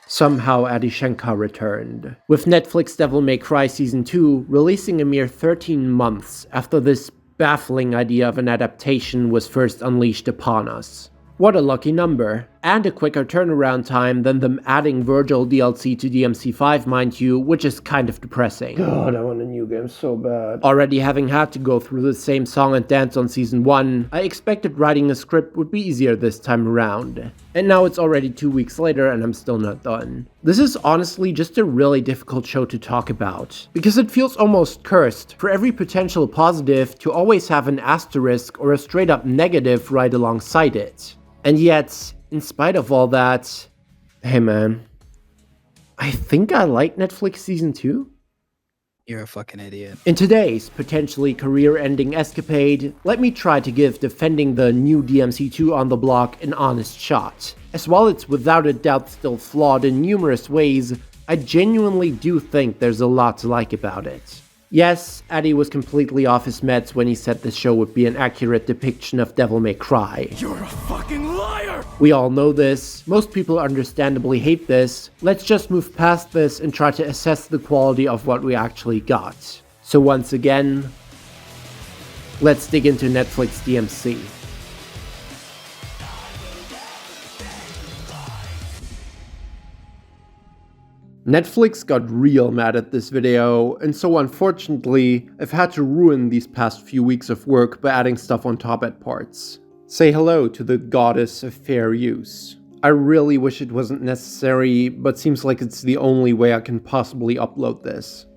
Somehow Shankar returned, with Netflix Devil May Cry Season 2 releasing a mere 13 months after this baffling idea of an adaptation was first unleashed upon us. What a lucky number, and a quicker turnaround time than them adding Vergil DLC to DMC5, mind you, which is kind of depressing. God, I want a new game so bad. Already having had to go through the same song and dance on Season 1, I expected writing a script would be easier this time around. And now it's already 2 weeks later and I'm still not done. This is honestly just a really difficult show to talk about, because it feels almost cursed for every potential positive to always have an asterisk or a straight up negative right alongside it. And yet, in spite of all that, hey man, I think I like Netflix Season 2. You're a fucking idiot. In today's potentially career-ending escapade, let me try to give defending the new DMC2 on the block an honest shot. As while it's without a doubt still flawed in numerous ways, I genuinely do think there's a lot to like about it. Yes, Addy was completely off his meds when he said this show would be an accurate depiction of Devil May Cry. You're a fucking liar! We all know this, most people understandably hate this. Let's just move past this and try to assess the quality of what we actually got. So once again, let's dig into Netflix DMC. Netflix got real mad at this video, and so unfortunately, I've had to ruin these past few weeks of work by adding stuff on top at parts. Say hello to the goddess of fair use. I really wish it wasn't necessary, but seems like it's the only way I can possibly upload this.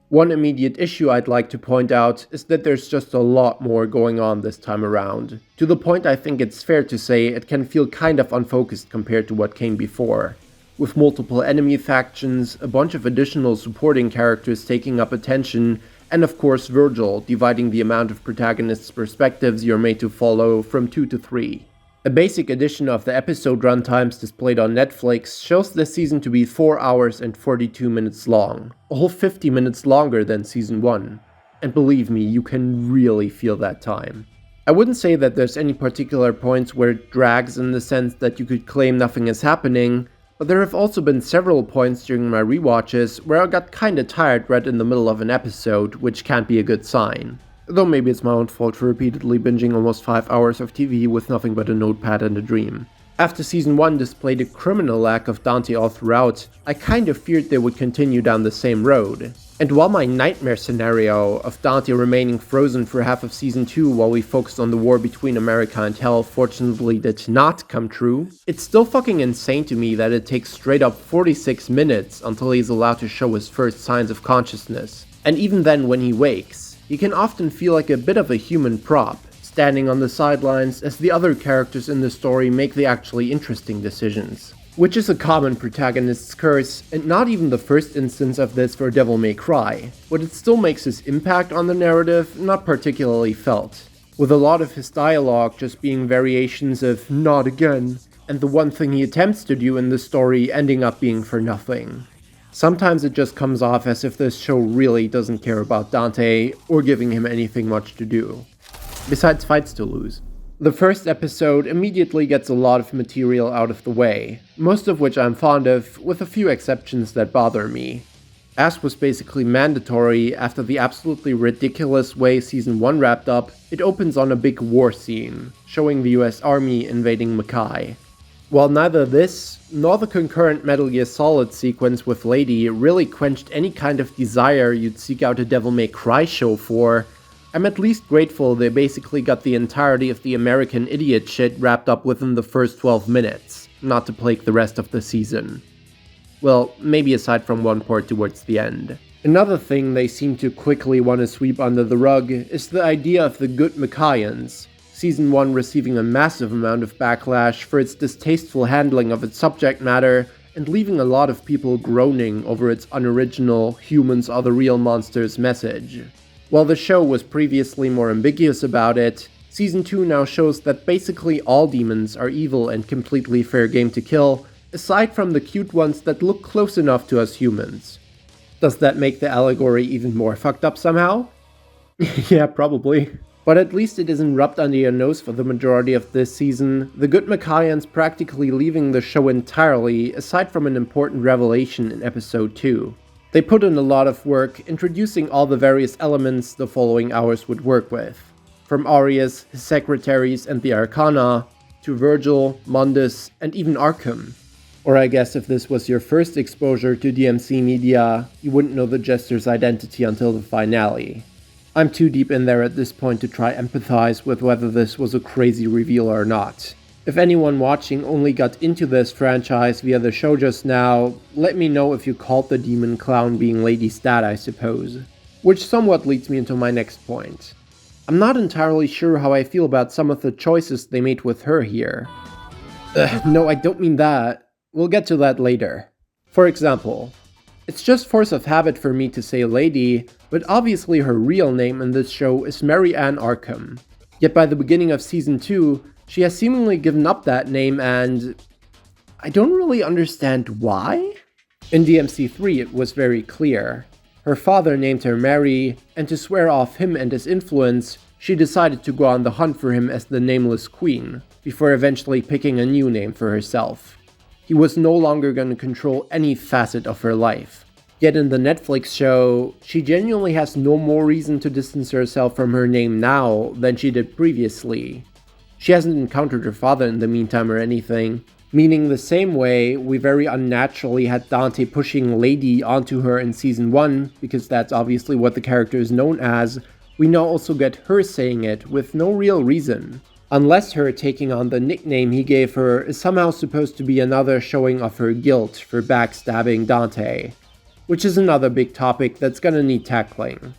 One immediate issue I'd like to point out is that there's just a lot more going on this time around, to the point I think it's fair to say it can feel kind of unfocused compared to what came before. With multiple enemy factions, a bunch of additional supporting characters taking up attention, and of course Vergil dividing the amount of protagonists' perspectives you're made to follow from 2 to 3. A basic addition of the episode runtimes displayed on Netflix shows this season to be 4 hours and 42 minutes long, a whole 50 minutes longer than Season 1. And believe me, you can really feel that time. I wouldn't say that there's any particular points where it drags in the sense that you could claim nothing is happening, but there have also been several points during my rewatches where I got kinda tired right in the middle of an episode, which can't be a good sign. Though maybe it's my own fault for repeatedly binging almost 5 hours of TV with nothing but a notepad and a dream. After Season 1 displayed a criminal lack of Dante all throughout, I kind of feared they would continue down the same road. And while my nightmare scenario of Dante remaining frozen for half of Season 2 while we focused on the war between America and Hell fortunately did not come true, it's still fucking insane to me that it takes straight up 46 minutes until he's allowed to show his first signs of consciousness. And even then when he wakes, he can often feel like a bit of a human prop, standing on the sidelines as the other characters in the story make the actually interesting decisions. Which is a common protagonist's curse, and not even the first instance of this for Devil May Cry, but it still makes his impact on the narrative not particularly felt, with a lot of his dialogue just being variations of "not again," and the one thing he attempts to do in the story ending up being for nothing. Sometimes it just comes off as if this show really doesn't care about Dante, or giving him anything much to do, besides fights to lose. The first episode immediately gets a lot of material out of the way, most of which I'm fond of, with a few exceptions that bother me. As was basically mandatory, after the absolutely ridiculous way Season 1 wrapped up, it opens on a big war scene, showing the US Army invading Mackay. While neither this, nor the concurrent Metal Gear Solid sequence with Lady really quenched any kind of desire you'd seek out a Devil May Cry show for, I'm at least grateful they basically got the entirety of the American idiot shit wrapped up within the first 12 minutes, not to plague the rest of the season. Well, maybe aside from one part towards the end. Another thing they seem to quickly want to sweep under the rug is the idea of the good Mackayans, Season 1 receiving a massive amount of backlash for its distasteful handling of its subject matter and leaving a lot of people groaning over its unoriginal "humans are the real monsters" message. While the show was previously more ambiguous about it, Season 2 now shows that basically all demons are evil and completely fair game to kill, aside from the cute ones that look close enough to us humans. Does that make the allegory even more fucked up somehow? Yeah, probably. But at least it isn't rubbed under your nose for the majority of this season, the good Makarians practically leaving the show entirely, aside from an important revelation in episode 2. They put in a lot of work, introducing all the various elements the following hours would work with. From Arius, his secretaries and the Arcana, to Vergil, Mundus, and even Arkham. Or I guess if this was your first exposure to DMC media, you wouldn't know the Jester's identity until the finale. I'm too deep in there at this point to try empathize with whether this was a crazy reveal or not. If anyone watching only got into this franchise via the show just now, let me know if you called the demon clown being Lady Stat, I suppose. Which somewhat leads me into my next point. I'm not entirely sure how I feel about some of the choices they made with her here. No, I don't mean that. We'll get to that later. For example, it's just force of habit for me to say Lady, but obviously her real name in this show is Mary Ann Arkham. Yet by the beginning of season 2, she has seemingly given up that name and I don't really understand why? In DMC 3 it was very clear. Her father named her Mary, and to swear off him and his influence, she decided to go on the hunt for him as the Nameless Queen, before eventually picking a new name for herself. He was no longer going to control any facet of her life. Yet in the Netflix show, she genuinely has no more reason to distance herself from her name now than she did previously. She hasn't encountered her father in the meantime or anything, meaning the same way we very unnaturally had Dante pushing Lady onto her in season 1, because that's obviously what the character is known as, we now also get her saying it with no real reason. Unless her taking on the nickname he gave her is somehow supposed to be another showing of her guilt for backstabbing Dante. Which is another big topic that's gonna need tackling.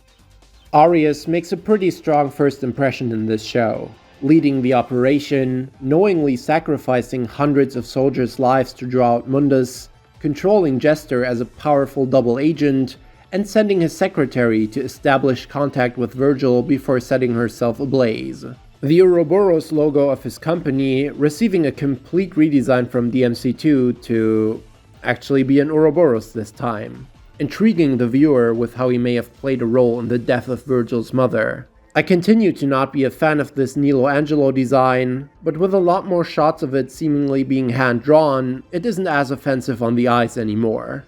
Arius makes a pretty strong first impression in this show, leading the operation, knowingly sacrificing hundreds of soldiers' lives to draw out Mundus, controlling Jester as a powerful double agent, and sending his secretary to establish contact with Vergil before setting herself ablaze. The Ouroboros logo of his company receiving a complete redesign from DMC2 to actually be an Ouroboros this time, intriguing the viewer with how he may have played a role in the death of Vergil's mother. I continue to not be a fan of this Nilo Angelo design, but with a lot more shots of it seemingly being hand-drawn, it isn't as offensive on the eyes anymore.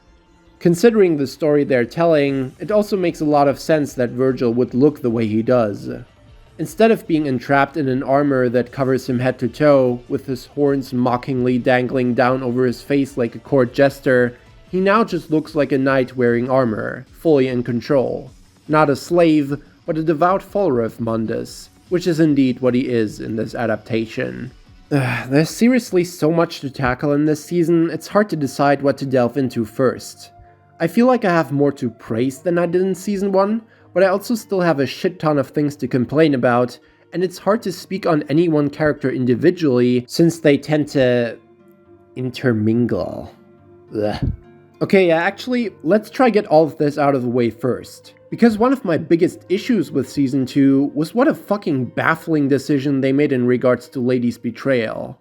Considering the story they're telling, it also makes a lot of sense that Vergil would look the way he does. Instead of being entrapped in an armor that covers him head to toe, with his horns mockingly dangling down over his face like a court jester, he now just looks like a knight wearing armor, fully in control. Not a slave, but a devout follower of Mundus, which is indeed what he is in this adaptation. There's seriously so much to tackle in this season, it's hard to decide what to delve into first. I feel like I have more to praise than I did in season 1, but I also still have a shit ton of things to complain about, and it's hard to speak on any one character individually since they tend to intermingle. Ugh. Okay, actually, let's try get all of this out of the way first. Because one of my biggest issues with season 2 was what a fucking baffling decision they made in regards to Lady's betrayal.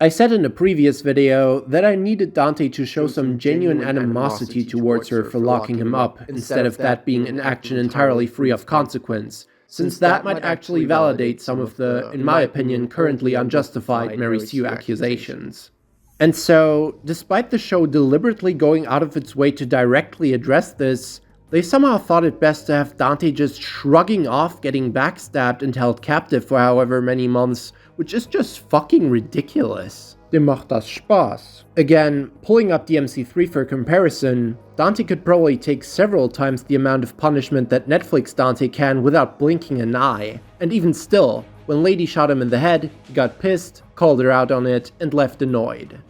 I said in a previous video that I needed Dante to show some genuine animosity towards her for locking him up, instead of that being an action entirely free of consequence, since that might actually validate some of the, in my opinion, currently unjustified Mary Sue accusations. And so, despite the show deliberately going out of its way to directly address this, they somehow thought it best to have Dante just shrugging off getting backstabbed and held captive for however many months, which is just fucking ridiculous. Dem macht das Spaß. Again, pulling up DMC3 for comparison, Dante could probably take several times the amount of punishment that Netflix Dante can without blinking an eye. And even still, when Lady shot him in the head, he got pissed, called her out on it, and left annoyed.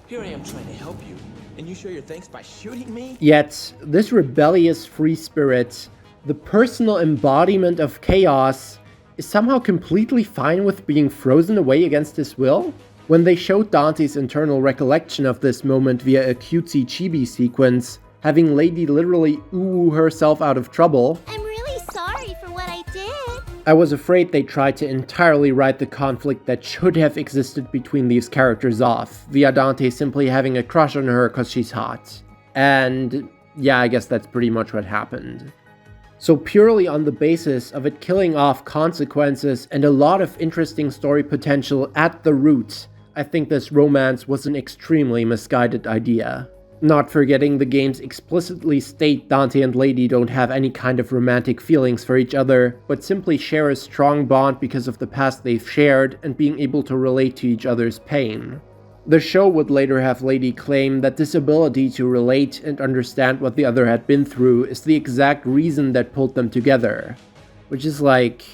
Here I am trying to help you, and you show your thanks by shooting me? Yet, this rebellious free spirit, the personal embodiment of chaos, is somehow completely fine with being frozen away against his will? When they showed Dante's internal recollection of this moment via a cutesy chibi sequence, having Lady literally ooh herself out of trouble, I'm really sorry for what I did. I was afraid they tried to entirely write the conflict that should have existed between these characters off, via Dante simply having a crush on her cause she's hot. And yeah, I guess that's pretty much what happened. So purely on the basis of it killing off consequences and a lot of interesting story potential at the root, I think this romance was an extremely misguided idea. Not forgetting the games explicitly state Dante and Lady don't have any kind of romantic feelings for each other, but simply share a strong bond because of the past they've shared and being able to relate to each other's pain. The show would later have Lady claim that this ability to relate and understand what the other had been through is the exact reason that pulled them together. Which is like,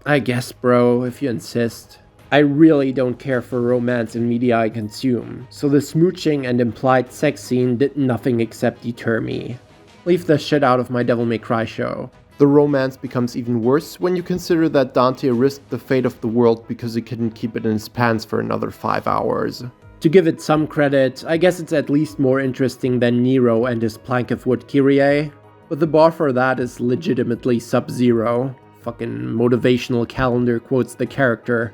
I guess bro, if you insist. I really don't care for romance in media I consume, so the smooching and implied sex scene did nothing except deter me. Leave the shit out of my Devil May Cry show. The romance becomes even worse when you consider that Dante risked the fate of the world because he couldn't keep it in his pants for another 5 hours. To give it some credit, I guess it's at least more interesting than Nero and his plank of wood Kyrie, but the bar for that is legitimately Sub-Zero. Fucking motivational calendar quotes the character.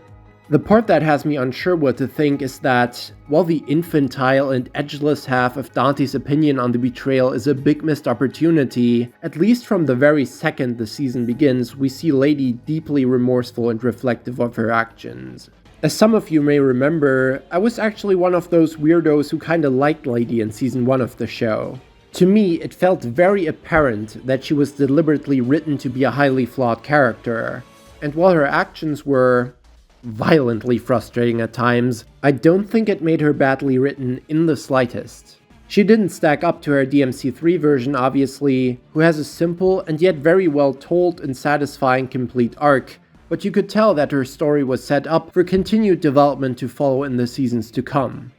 The part that has me unsure what to think is that, while the infantile and edgeless half of Dante's opinion on the betrayal is a big missed opportunity, at least from the very second the season begins, we see Lady deeply remorseful and reflective of her actions. As some of you may remember, I was actually one of those weirdos who kinda liked Lady in season 1 of the show. To me, it felt very apparent that she was deliberately written to be a highly flawed character, and while her actions were violently frustrating at times, I don't think it made her badly written in the slightest. She didn't stack up to her DMC3 version obviously, who has a simple and yet very well told and satisfying complete arc, but you could tell that her story was set up for continued development to follow in the seasons to come.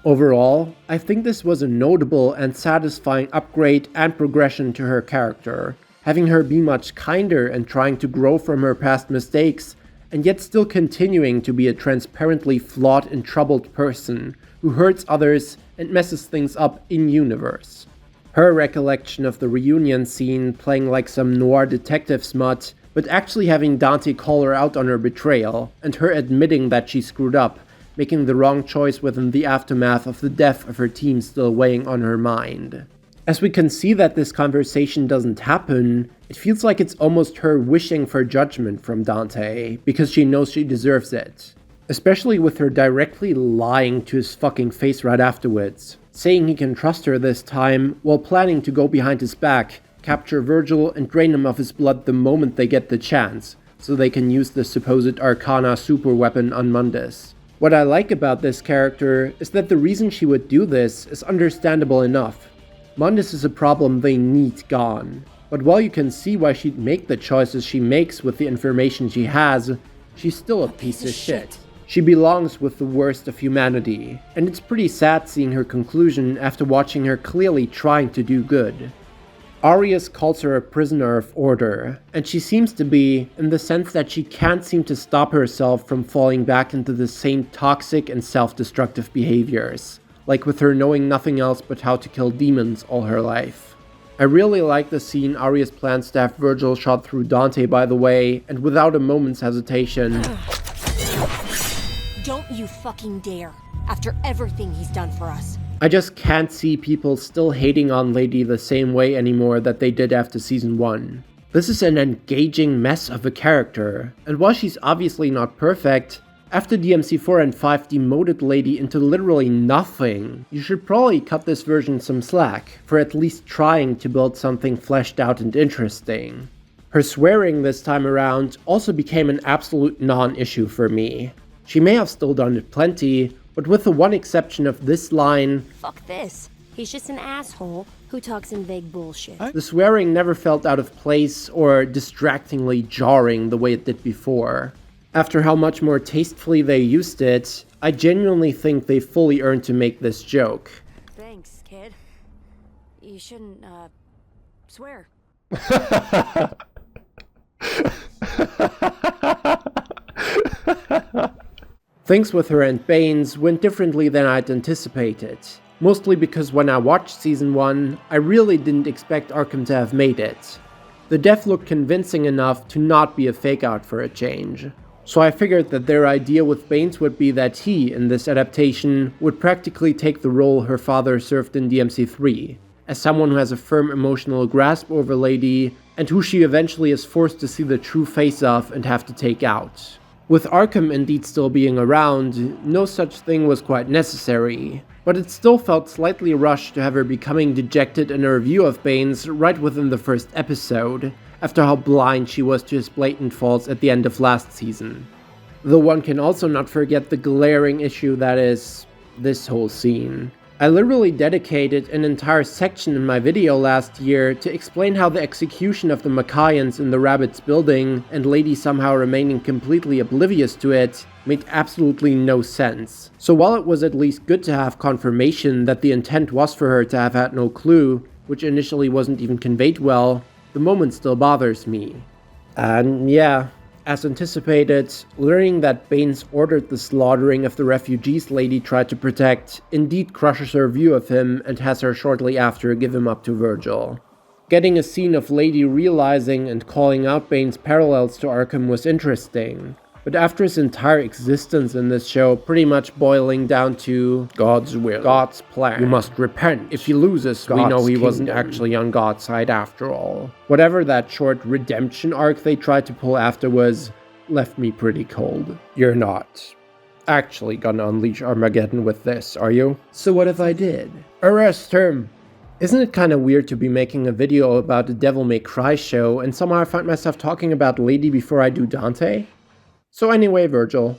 Overall, I think this was a notable and satisfying upgrade and progression to her character, having her be much kinder and trying to grow from her past mistakes, and yet still continuing to be a transparently flawed and troubled person who hurts others and messes things up in-universe. Her recollection of the reunion scene playing like some noir detective smut, but actually having Dante call her out on her betrayal, and her admitting that she screwed up, making the wrong choice within the aftermath of the death of her team still weighing on her mind. As we can see that this conversation doesn't happen, it feels like it's almost her wishing for judgment from Dante, because she knows she deserves it. Especially with her directly lying to his fucking face right afterwards, saying he can trust her this time, while planning to go behind his back, capture Vergil and drain him of his blood the moment they get the chance, so they can use the supposed Arcana super weapon on Mundus. What I like about this character is that the reason she would do this is understandable enough. Mundus is a problem they need gone. But while you can see why she'd make the choices she makes with the information she has, she's still a piece of shit. She belongs with the worst of humanity, and it's pretty sad seeing her conclusion after watching her clearly trying to do good. Arius calls her a prisoner of order, and she seems to be, in the sense that she can't seem to stop herself from falling back into the same toxic and self-destructive behaviors, like with her knowing nothing else but how to kill demons all her life. I really like the scene Arius plans to have Vergil shot through Dante, by the way, and without a moment's hesitation. Don't you fucking dare, after everything he's done for us. I just can't see people still hating on Lady the same way anymore that they did after season 1. This is an engaging mess of a character, and while she's obviously not perfect, after DMC 4 and 5 demoted Lady into literally nothing, you should probably cut this version some slack, for at least trying to build something fleshed out and interesting. Her swearing this time around also became an absolute non-issue for me. She may have still done it plenty, but with the one exception of this line, Fuck this. He's just an asshole who talks in vague bullshit. the swearing never felt out of place or distractingly jarring the way it did before. After how much more tastefully they used it, I genuinely think they fully earned to make this joke. Thanks, kid. You shouldn't, swear. Things with her and Baines went differently than I'd anticipated. Mostly because when I watched season 1, I really didn't expect Arkham to have made it. The death looked convincing enough to not be a fake out for a change. So I figured that their idea with Baines would be that he, in this adaptation, would practically take the role her father served in DMC3, as someone who has a firm emotional grasp over Lady, and who she eventually is forced to see the true face of and have to take out. With Arkham indeed still being around, no such thing was quite necessary, but it still felt slightly rushed to have her becoming dejected in a review of Bane's right within the first episode, after how blind she was to his blatant faults at the end of last season. Though one can also not forget the glaring issue that is this whole scene. I literally dedicated an entire section in my video last year to explain how the execution of the Macayans in the Rabbit's building and Lady somehow remaining completely oblivious to it made absolutely no sense. So while it was at least good to have confirmation that the intent was for her to have had no clue, which initially wasn't even conveyed well, the moment still bothers me. And yeah, as anticipated, learning that Baines ordered the slaughtering of the refugees Lady tried to protect indeed crushes her view of him and has her shortly after give him up to Vergil. Getting a scene of Lady realizing and calling out Baines' parallels to Arkham was interesting, but after his entire existence in this show pretty much boiling down to God's will, God's plan. You must repent. If he loses, we know he wasn't actually on God's side after all. Whatever that short redemption arc they tried to pull afterwards left me pretty cold. You're not actually gonna unleash Armageddon with this, are you? So what if I did? Arrest him! Isn't it kinda weird to be making a video about a Devil May Cry show and somehow I find myself talking about Lady before I do Dante? So anyway, Vergil.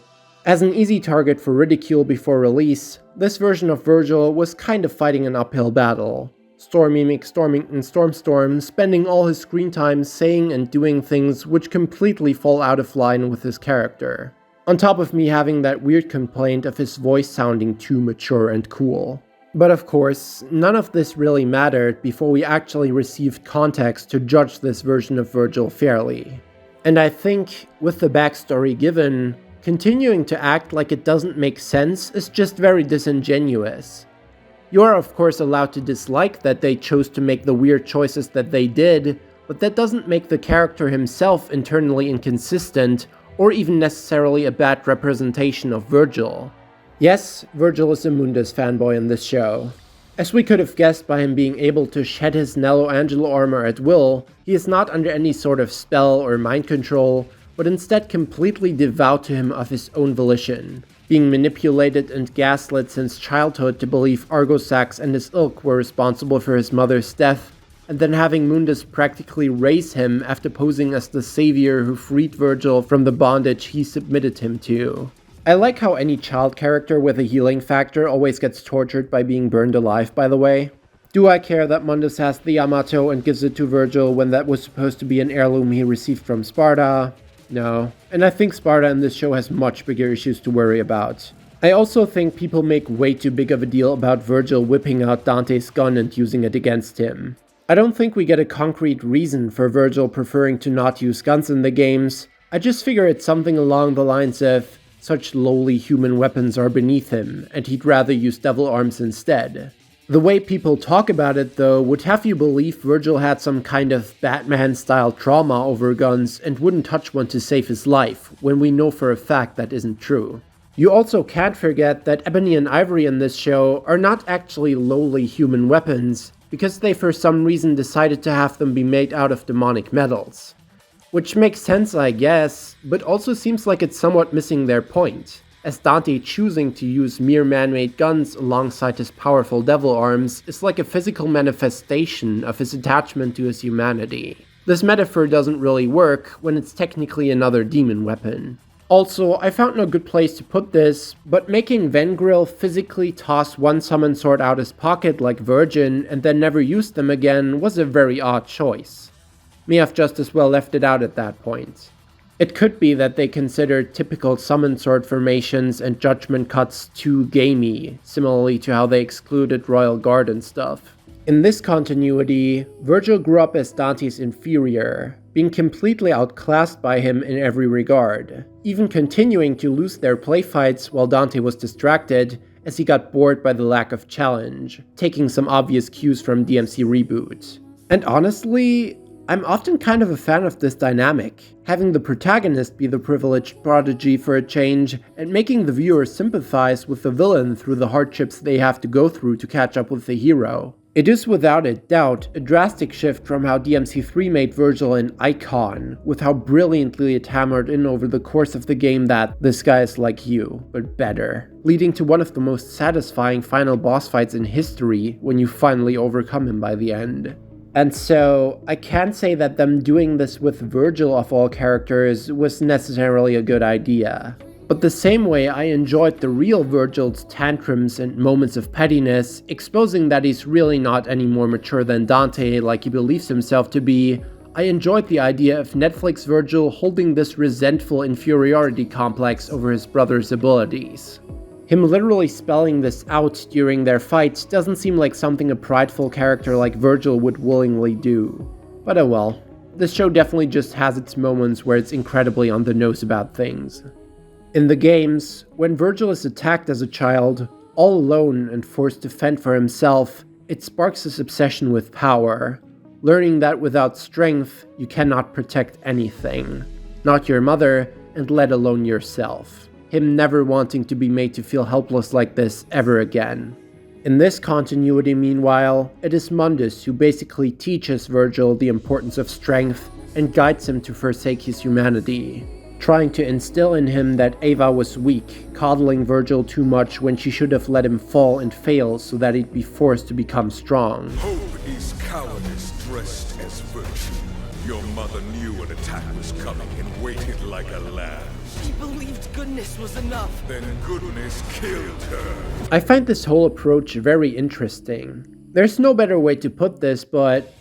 As an easy target for ridicule before release, this version of Vergil was kind of fighting an uphill battle. Storming, spending all his screen time saying and doing things which completely fall out of line with his character. On top of me having that weird complaint of his voice sounding too mature and cool. But of course, none of this really mattered before we actually received context to judge this version of Vergil fairly. And I think, with the backstory given, continuing to act like it doesn't make sense is just very disingenuous. You are of course allowed to dislike that they chose to make the weird choices that they did, but that doesn't make the character himself internally inconsistent, or even necessarily a bad representation of Vergil. Yes, Vergil is a Mundus fanboy in this show. As we could have guessed by him being able to shed his Nello Angelo armor at will, he is not under any sort of spell or mind control, but instead completely devout to him of his own volition, being manipulated and gaslit since childhood to believe Argosax and his ilk were responsible for his mother's death, and then having Mundus practically raise him after posing as the savior who freed Vergil from the bondage he submitted him to. I like how any child character with a healing factor always gets tortured by being burned alive, by the way. Do I care that Mundus has the Yamato and gives it to Vergil when that was supposed to be an heirloom he received from Sparda? No. And I think Sparda in this show has much bigger issues to worry about. I also think people make way too big of a deal about Vergil whipping out Dante's gun and using it against him. I don't think we get a concrete reason for Vergil preferring to not use guns in the games. I just figure it's something along the lines of, such lowly human weapons are beneath him, and he'd rather use devil arms instead. The way people talk about it, though, would have you believe Vergil had some kind of Batman-style trauma over guns and wouldn't touch one to save his life, when we know for a fact that isn't true. You also can't forget that Ebony and Ivory in this show are not actually lowly human weapons, because they for some reason decided to have them be made out of demonic metals. Which makes sense, I guess, but also seems like it's somewhat missing their point, as Dante choosing to use mere man-made guns alongside his powerful devil arms is like a physical manifestation of his attachment to his humanity. This metaphor doesn't really work when it's technically another demon weapon. Also, I found no good place to put this, but making Vengrill physically toss one summon sword out his pocket like Virgin and then never use them again was a very odd choice. May have just as well left it out at that point. It could be that they considered typical summon sword formations and judgment cuts too gamey, similarly to how they excluded Royal Guard and stuff. In this continuity, Vergil grew up as Dante's inferior, being completely outclassed by him in every regard, even continuing to lose their play fights while Dante was distracted as he got bored by the lack of challenge, taking some obvious cues from DMC Reboot. And honestly, I'm often kind of a fan of this dynamic, having the protagonist be the privileged prodigy for a change, and making the viewer sympathize with the villain through the hardships they have to go through to catch up with the hero. It is without a doubt a drastic shift from how DMC3 made Vergil an icon, with how brilliantly it hammered in over the course of the game that this guy is like you, but better, leading to one of the most satisfying final boss fights in history when you finally overcome him by the end. And so, I can't say that them doing this with Vergil of all characters was necessarily a good idea. But the same way I enjoyed the real Vergil's tantrums and moments of pettiness, exposing that he's really not any more mature than Dante like he believes himself to be, I enjoyed the idea of Netflix Vergil holding this resentful inferiority complex over his brother's abilities. Him literally spelling this out during their fight doesn't seem like something a prideful character like Vergil would willingly do. But oh well, this show definitely just has its moments where it's incredibly on the nose about things. In the games, when Vergil is attacked as a child, all alone and forced to fend for himself, it sparks his obsession with power, learning that without strength, you cannot protect anything, not your mother, and let alone yourself. Him never wanting to be made to feel helpless like this ever again. In this continuity, meanwhile, it is Mundus who basically teaches Vergil the importance of strength and guides him to forsake his humanity, trying to instill in him that Ava was weak, coddling Vergil too much when she should have let him fall and fail so that he'd be forced to become strong. Hope is cowardice dressed as virtue. Your mother knew an attack was coming and waited like a lamb. She believed goodness was enough. Then goodness killed her. I find this whole approach very interesting. There's no better way to put this, but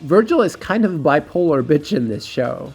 Vergil is kind of a bipolar bitch in this show.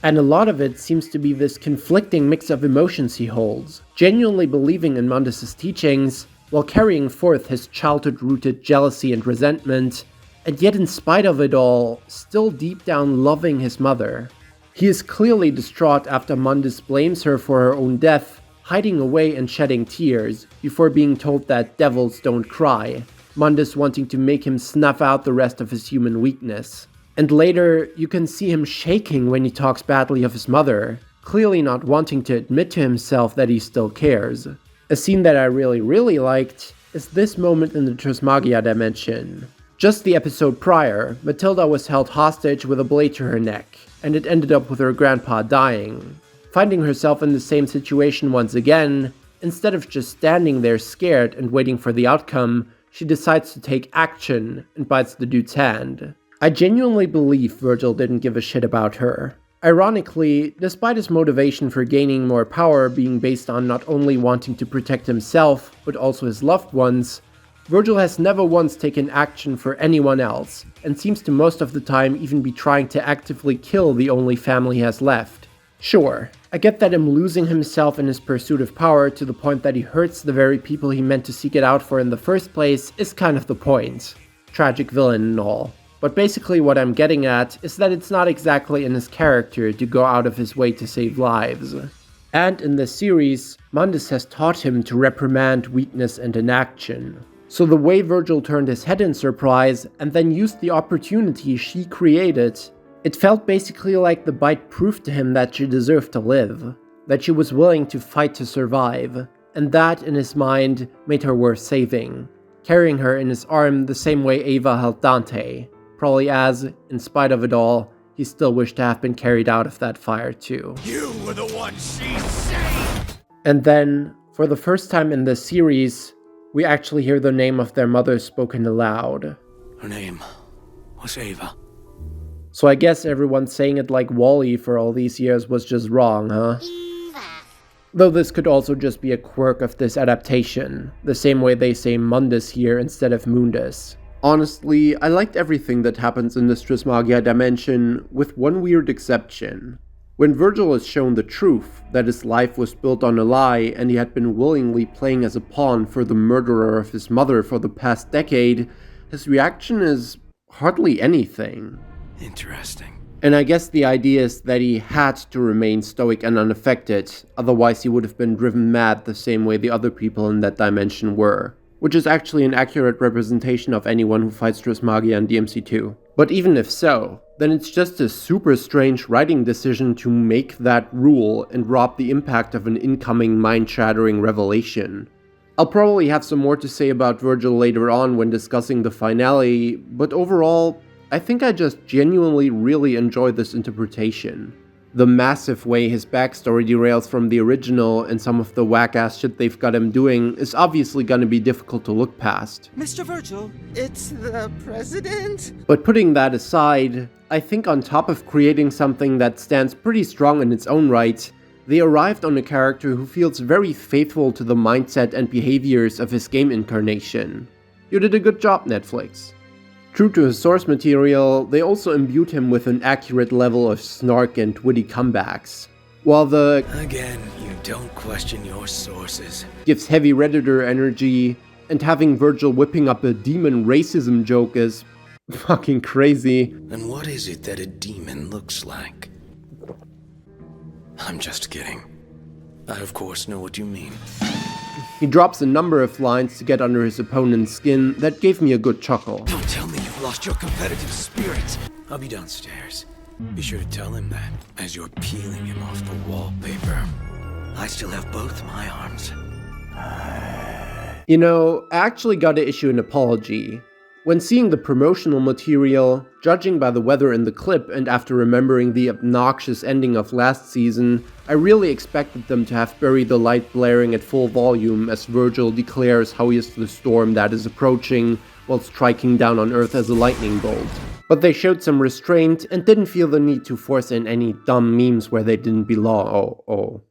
And a lot of it seems to be this conflicting mix of emotions he holds, genuinely believing in Mundus' teachings, while carrying forth his childhood-rooted jealousy and resentment, and yet in spite of it all, still deep down loving his mother. He is clearly distraught after Mundus blames her for her own death, hiding away and shedding tears, before being told that devils don't cry, Mundus wanting to make him snuff out the rest of his human weakness. And later, you can see him shaking when he talks badly of his mother, clearly not wanting to admit to himself that he still cares. A scene that I really liked is this moment in the Trismagia dimension. Just the episode prior, Matilda was held hostage with a blade to her neck, and it ended up with her grandpa dying. Finding herself in the same situation once again, instead of just standing there scared and waiting for the outcome, she decides to take action and bites the dude's hand. I genuinely believe Vergil didn't give a shit about her. Ironically, despite his motivation for gaining more power being based on not only wanting to protect himself, but also his loved ones, Vergil has never once taken action for anyone else, and seems to most of the time even be trying to actively kill the only family he has left. Sure, I get that him losing himself in his pursuit of power to the point that he hurts the very people he meant to seek it out for in the first place is kind of the point. Tragic villain and all. But basically what I'm getting at is that it's not exactly in his character to go out of his way to save lives. And in this series, Mundus has taught him to reprimand weakness and inaction. So the way Vergil turned his head in surprise and then used the opportunity she created, it felt basically like the bite proved to him that she deserved to live, that she was willing to fight to survive, and that, in his mind, made her worth saving, carrying her in his arm the same way Ava held Dante. Probably as, in spite of it all, he still wished to have been carried out of that fire too. You were the one she saved! And then, for the first time in this series, we actually hear the name of their mother spoken aloud. Her name was Ava. So I guess everyone saying it like Wall-E for all these years was just wrong, huh? Though this could also just be a quirk of this adaptation, the same way they say Mundus here instead of Mundus. Honestly, I liked everything that happens in this Trismagia dimension, with one weird exception. When Vergil is shown the truth, that his life was built on a lie and he had been willingly playing as a pawn for the murderer of his mother for the past decade, his reaction is hardly anything. Interesting. And I guess the idea is that he had to remain stoic and unaffected, otherwise he would have been driven mad the same way the other people in that dimension were. Which is actually an accurate representation of anyone who fights Trismagia in DMC2. But even if so, then it's just a super strange writing decision to make that rule and rob the impact of an incoming mind-shattering revelation. I'll probably have some more to say about Vergil later on when discussing the finale, but overall, I think I just genuinely really enjoy this interpretation. The massive way his backstory derails from the original and some of the whack-ass shit they've got him doing is obviously gonna be difficult to look past. Mr. Vergil, it's the president? But putting that aside, I think on top of creating something that stands pretty strong in its own right, they arrived on a character who feels very faithful to the mindset and behaviors of his game incarnation. You did a good job, Netflix. True to his source material, they also imbued him with an accurate level of snark and witty comebacks. While the Again, you don't question your sources. gives heavy Redditor energy, and having Vergil whipping up a demon racism joke is fucking crazy. And what is it that a demon looks like? I'm just kidding. I of course know what you mean. He drops a number of lines to get under his opponent's skin that gave me a good chuckle. Don't tell me you've lost your competitive spirit. I'll be downstairs. Be sure to tell him that as you're peeling him off the wallpaper. I still have both my arms. You know, I actually gotta issue an apology. When seeing the promotional material, judging by the weather in the clip and after remembering the obnoxious ending of last season, I really expected them to have buried the light blaring at full volume as Vergil declares how he is the storm that is approaching while striking down on Earth as a lightning bolt. But they showed some restraint and didn't feel the need to force in any dumb memes where they didn't belong.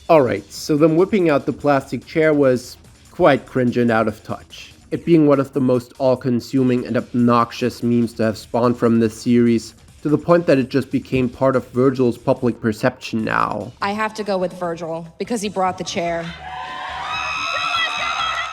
Alright, so them whipping out the plastic chair was quite cringe and out of touch. It being one of the most all-consuming and obnoxious memes to have spawned from this series, to the point that it just became part of Vergil's public perception now. I have to go with Vergil, because he brought the chair.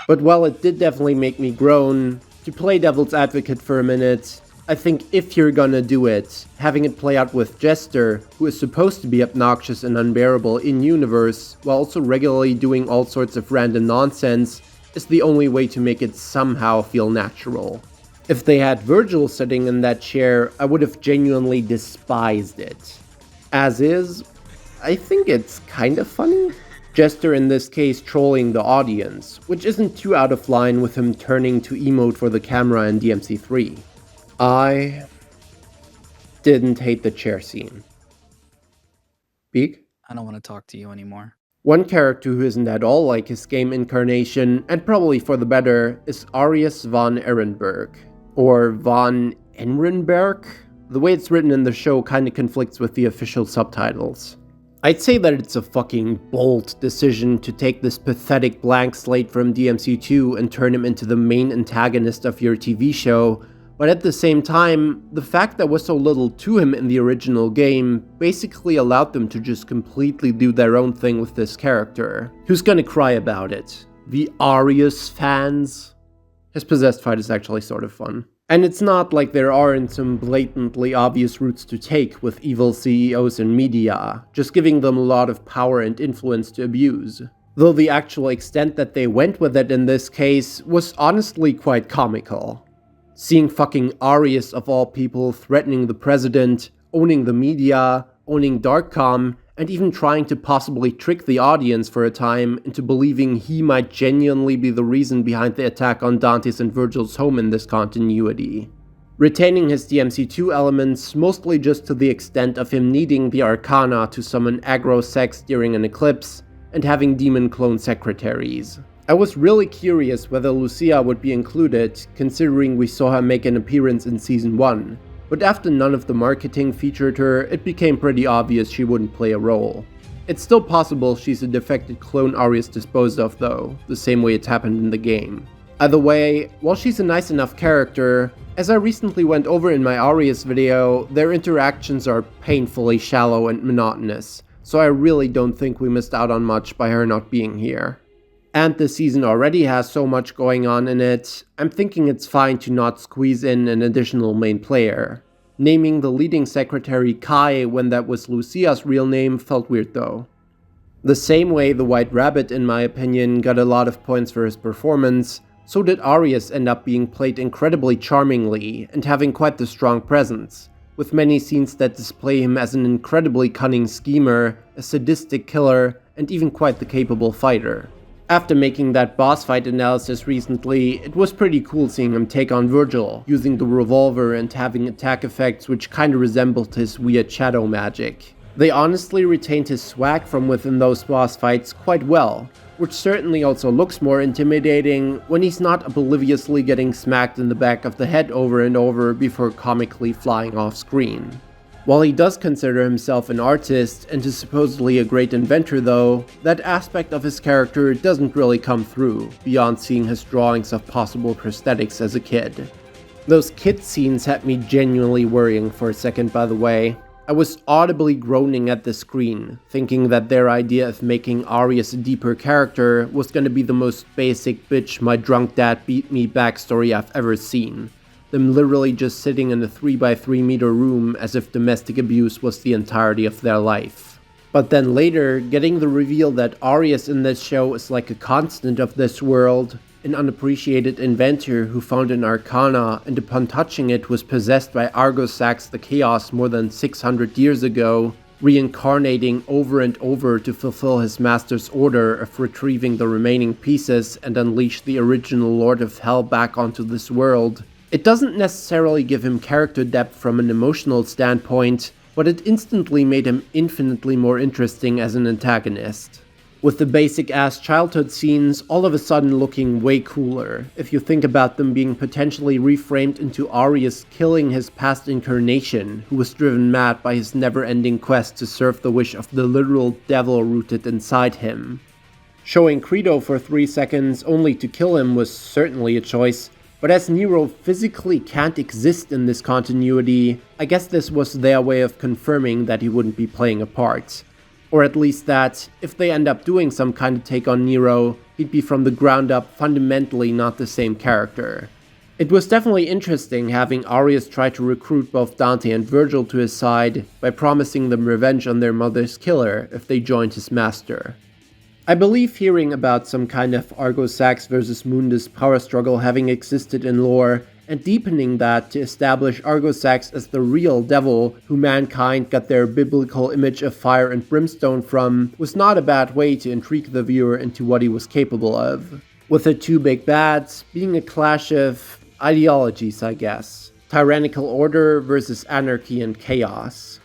But while it did definitely make me groan, to play devil's advocate for a minute, I think if you're gonna do it, having it play out with Jester, who is supposed to be obnoxious and unbearable in-universe, while also regularly doing all sorts of random nonsense, is the only way to make it somehow feel natural. If they had Vergil sitting in that chair, I would have genuinely despised it. As is, I think it's kind of funny. Jester in this case trolling the audience, which isn't too out of line with him turning to emote for the camera in DMC 3. I didn't hate the chair scene. BeeG? I don't want to talk to you anymore. One character who isn't at all like his game incarnation, and probably for the better, is Arius von Ehrenberg. Or von Ehrenberg? The way it's written in the show kinda conflicts with the official subtitles. I'd say that it's a fucking bold decision to take this pathetic blank slate from DMC2 and turn him into the main antagonist of your TV show, but at the same time, the fact there was so little to him in the original game basically allowed them to just completely do their own thing with this character. Who's gonna cry about it? The Arius fans? His possessed fight is actually sort of fun. And it's not like there aren't some blatantly obvious routes to take with evil CEOs in media, just giving them a lot of power and influence to abuse. Though the actual extent that they went with it in this case was honestly quite comical. Seeing fucking Arius of all people threatening the president, owning the media, owning Darkcom, and even trying to possibly trick the audience for a time into believing he might genuinely be the reason behind the attack on Dante's and Vergil's home in this continuity. Retaining his DMC2 elements mostly just to the extent of him needing the Arcana to summon aggro sex during an eclipse, and having demon clone secretaries. I was really curious whether Lucia would be included, considering we saw her make an appearance in Season 1, but after none of the marketing featured her, it became pretty obvious she wouldn't play a role. It's still possible she's a defected clone Arius disposed of though, the same way it's happened in the game. Either way, while she's a nice enough character, as I recently went over in my Arius video, their interactions are painfully shallow and monotonous, so I really don't think we missed out on much by her not being here. And the season already has so much going on in it, I'm thinking it's fine to not squeeze in an additional main player. Naming the leading secretary Kai when that was Lucia's real name felt weird though. The same way the White Rabbit, in my opinion, got a lot of points for his performance, so did Arius end up being played incredibly charmingly and having quite the strong presence, with many scenes that display him as an incredibly cunning schemer, a sadistic killer, and even quite the capable fighter. After making that boss fight analysis recently, it was pretty cool seeing him take on Vergil, using the revolver and having attack effects which kinda resembled his weird shadow magic. They honestly retained his swag from within those boss fights quite well, which certainly also looks more intimidating when he's not obliviously getting smacked in the back of the head over and over before comically flying off screen. While he does consider himself an artist and is supposedly a great inventor though, that aspect of his character doesn't really come through, beyond seeing his drawings of possible prosthetics as a kid. Those kid scenes had me genuinely worrying for a second, by the way. I was audibly groaning at the screen, thinking that their idea of making Arius a deeper character was gonna be the most basic bitch my drunk dad beat me backstory I've ever seen. Them literally just sitting in a 3x3 meter room as if domestic abuse was the entirety of their life. But then later, getting the reveal that Arius in this show is like a constant of this world, an unappreciated inventor who found an arcana and upon touching it was possessed by Argosax the Chaos more than 600 years ago, reincarnating over and over to fulfill his master's order of retrieving the remaining pieces and unleash the original Lord of Hell back onto this world. It doesn't necessarily give him character depth from an emotional standpoint, but it instantly made him infinitely more interesting as an antagonist. With the basic ass childhood scenes all of a sudden looking way cooler, if you think about them being potentially reframed into Arius killing his past incarnation, who was driven mad by his never-ending quest to serve the wish of the literal devil rooted inside him. Showing Credo for 3 seconds only to kill him was certainly a choice, but as Nero physically can't exist in this continuity, I guess this was their way of confirming that he wouldn't be playing a part. Or at least that, if they end up doing some kind of take on Nero, he'd be from the ground up fundamentally not the same character. It was definitely interesting having Arius try to recruit both Dante and Vergil to his side by promising them revenge on their mother's killer if they joined his master. I believe hearing about some kind of Argosax versus Mundus power struggle having existed in lore, and deepening that to establish Argosax as the real devil who mankind got their biblical image of fire and brimstone from, was not a bad way to intrigue the viewer into what he was capable of. With the two big bads being a clash of ideologies, I guess. Tyrannical order versus anarchy and chaos.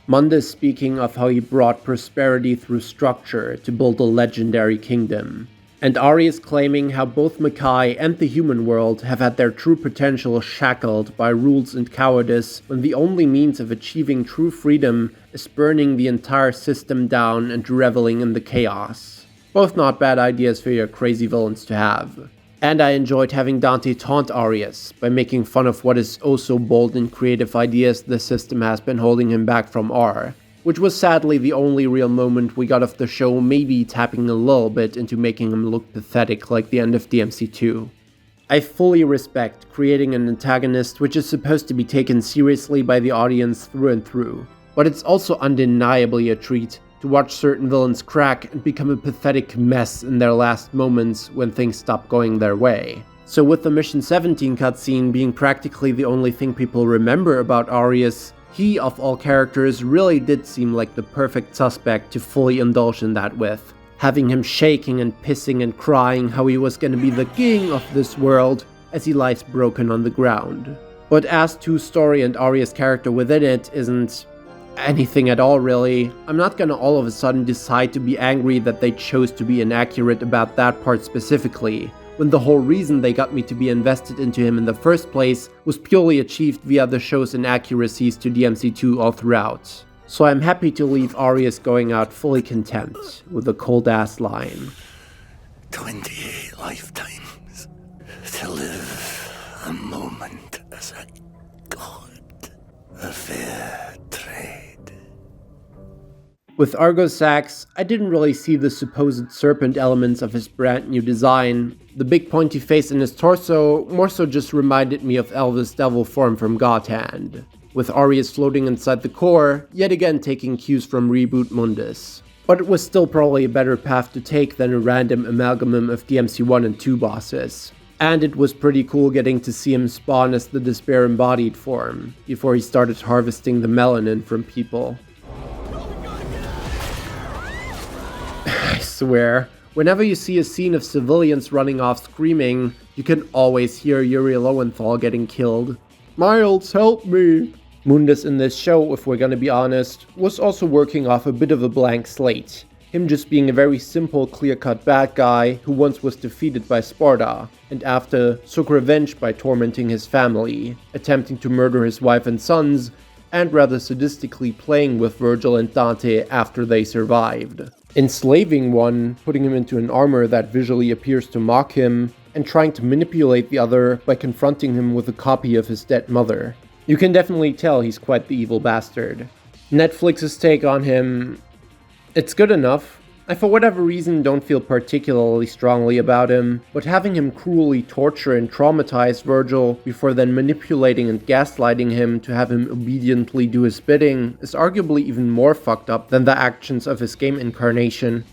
Mundus speaking of how he brought prosperity through structure to build a legendary kingdom, and Arius claiming how both Makai and the human world have had their true potential shackled by rules and cowardice when the only means of achieving true freedom is burning the entire system down and reveling in the chaos. Both not bad ideas for your crazy villains to have. And I enjoyed having Dante taunt Arius by making fun of what is oh so bold and creative ideas the system has been holding him back from R, which was sadly the only real moment we got of the show, maybe tapping a little bit into making him look pathetic like the end of DMC 2. I fully respect creating an antagonist which is supposed to be taken seriously by the audience through and through, but it's also undeniably a treat to watch certain villains crack and become a pathetic mess in their last moments when things stop going their way. So with the Mission 17 cutscene being practically the only thing people remember about Arius, he of all characters really did seem like the perfect suspect to fully indulge in that with. Having him shaking and pissing and crying how he was gonna be the king of this world as he lies broken on the ground. But as to story and Arius' character within it isn't anything at all really, I'm not gonna all of a sudden decide to be angry that they chose to be inaccurate about that part specifically, when the whole reason they got me to be invested into him in the first place was purely achieved via the show's inaccuracies to DMC2 all throughout. So I'm happy to leave Arius going out fully content with a cold ass line. 28 lifetimes to live a moment as a god. A fair trade. With Argosax, I didn't really see the supposed serpent elements of his brand new design. The big pointy face in his torso more so just reminded me of Elvis' devil form from God Hand, with Arius floating inside the core, yet again taking cues from Reboot Mundus. But it was still probably a better path to take than a random amalgamum of DMC 1 and 2 bosses. And it was pretty cool getting to see him spawn as the Despair embodied form, before he started harvesting the melanin from people. I swear, Whenever you see a scene of civilians running off screaming, you can always hear Yuri Lowenthal getting killed. Miles, help me! Mundus in this show, if we're gonna be honest, was also working off a bit of a blank slate. Him just being a very simple, clear-cut bad guy who once was defeated by Sparda, and after took revenge by tormenting his family, attempting to murder his wife and sons, and rather sadistically playing with Vergil and Dante after they survived. Enslaving one, putting him into an armor that visually appears to mock him, and trying to manipulate the other by confronting him with a copy of his dead mother. You can definitely tell he's quite the evil bastard. Netflix's take on him... it's good enough. I for whatever reason don't feel particularly strongly about him, but having him cruelly torture and traumatize Vergil before then manipulating and gaslighting him to have him obediently do his bidding is arguably even more fucked up than the actions of his game incarnation.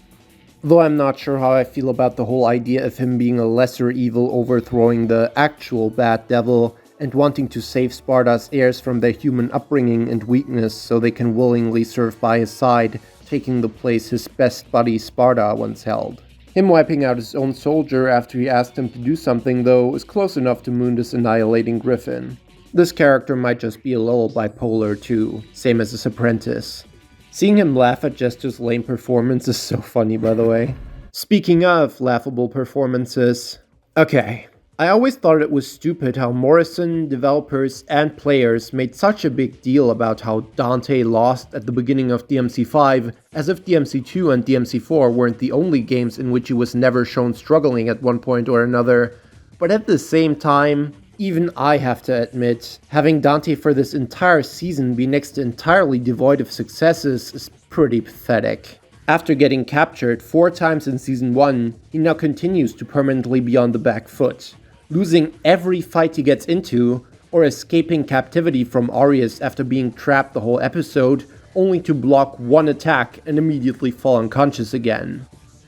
Though I'm not sure how I feel about the whole idea of him being a lesser evil overthrowing the actual bad devil and wanting to save Sparda's heirs from their human upbringing and weakness so they can willingly serve by his side, taking the place his best buddy Sparda once held. Him wiping out his own soldier after he asked him to do something, though, is close enough to Mundus annihilating Griffin. This character might just be a little bipolar too, same as his apprentice. Seeing him laugh at Jester's lame performance is so funny, by the way. Speaking of laughable performances, okay. I always thought it was stupid how Morrison, developers, and players made such a big deal about how Dante lost at the beginning of DMC5, as if DMC2 and DMC4 weren't the only games in which he was never shown struggling at one point or another. But at the same time, even I have to admit, having Dante for this entire season be next to entirely devoid of successes is pretty pathetic. After getting captured 4 times in Season 1, he now continues to permanently be on the back foot, losing every fight he gets into, or escaping captivity from Arius after being trapped the whole episode, only to block one attack and immediately fall unconscious again.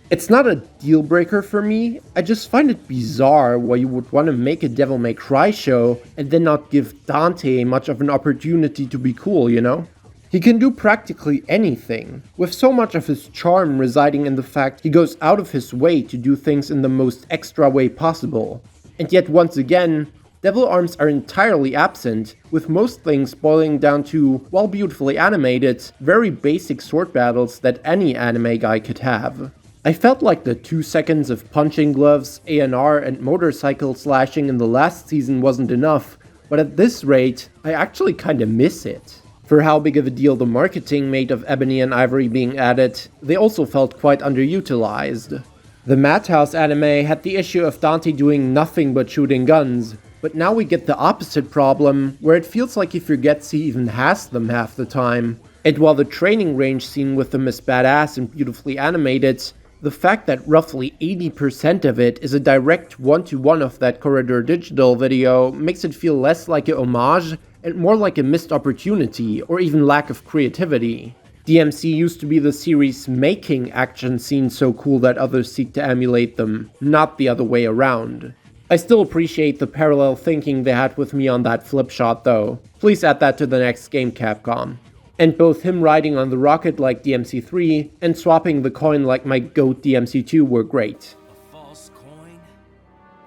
It's not a deal breaker for me, I just find it bizarre why you would want to make a Devil May Cry show and then not give Dante much of an opportunity to be cool, you know? He can do practically anything, with so much of his charm residing in the fact he goes out of his way to do things in the most extra way possible. And yet once again, Devil Arms are entirely absent, with most things boiling down to, while beautifully animated, very basic sword battles that any anime guy could have. I felt like the 2 seconds of punching gloves, A&R, and motorcycle slashing in the last season wasn't enough, but at this rate, I actually kinda miss it. For how big of a deal the marketing made of Ebony and Ivory being added, they also felt quite underutilized. The Madhouse anime had the issue of Dante doing nothing but shooting guns, but now we get the opposite problem, where it feels like he forgets he even has them half the time. And while the training range scene with them is badass and beautifully animated, the fact that roughly 80% of it is a direct one-to-one of that Corridor Digital video makes it feel less like a homage and more like a missed opportunity or even lack of creativity. DMC used to be the series making action scenes so cool that others seek to emulate them, not the other way around. I still appreciate the parallel thinking they had with me on that flip shot though. Please add that to the next game, Capcom. And both him riding on the rocket like DMC3 and swapping the coin like my GOAT DMC2 were great. A false coin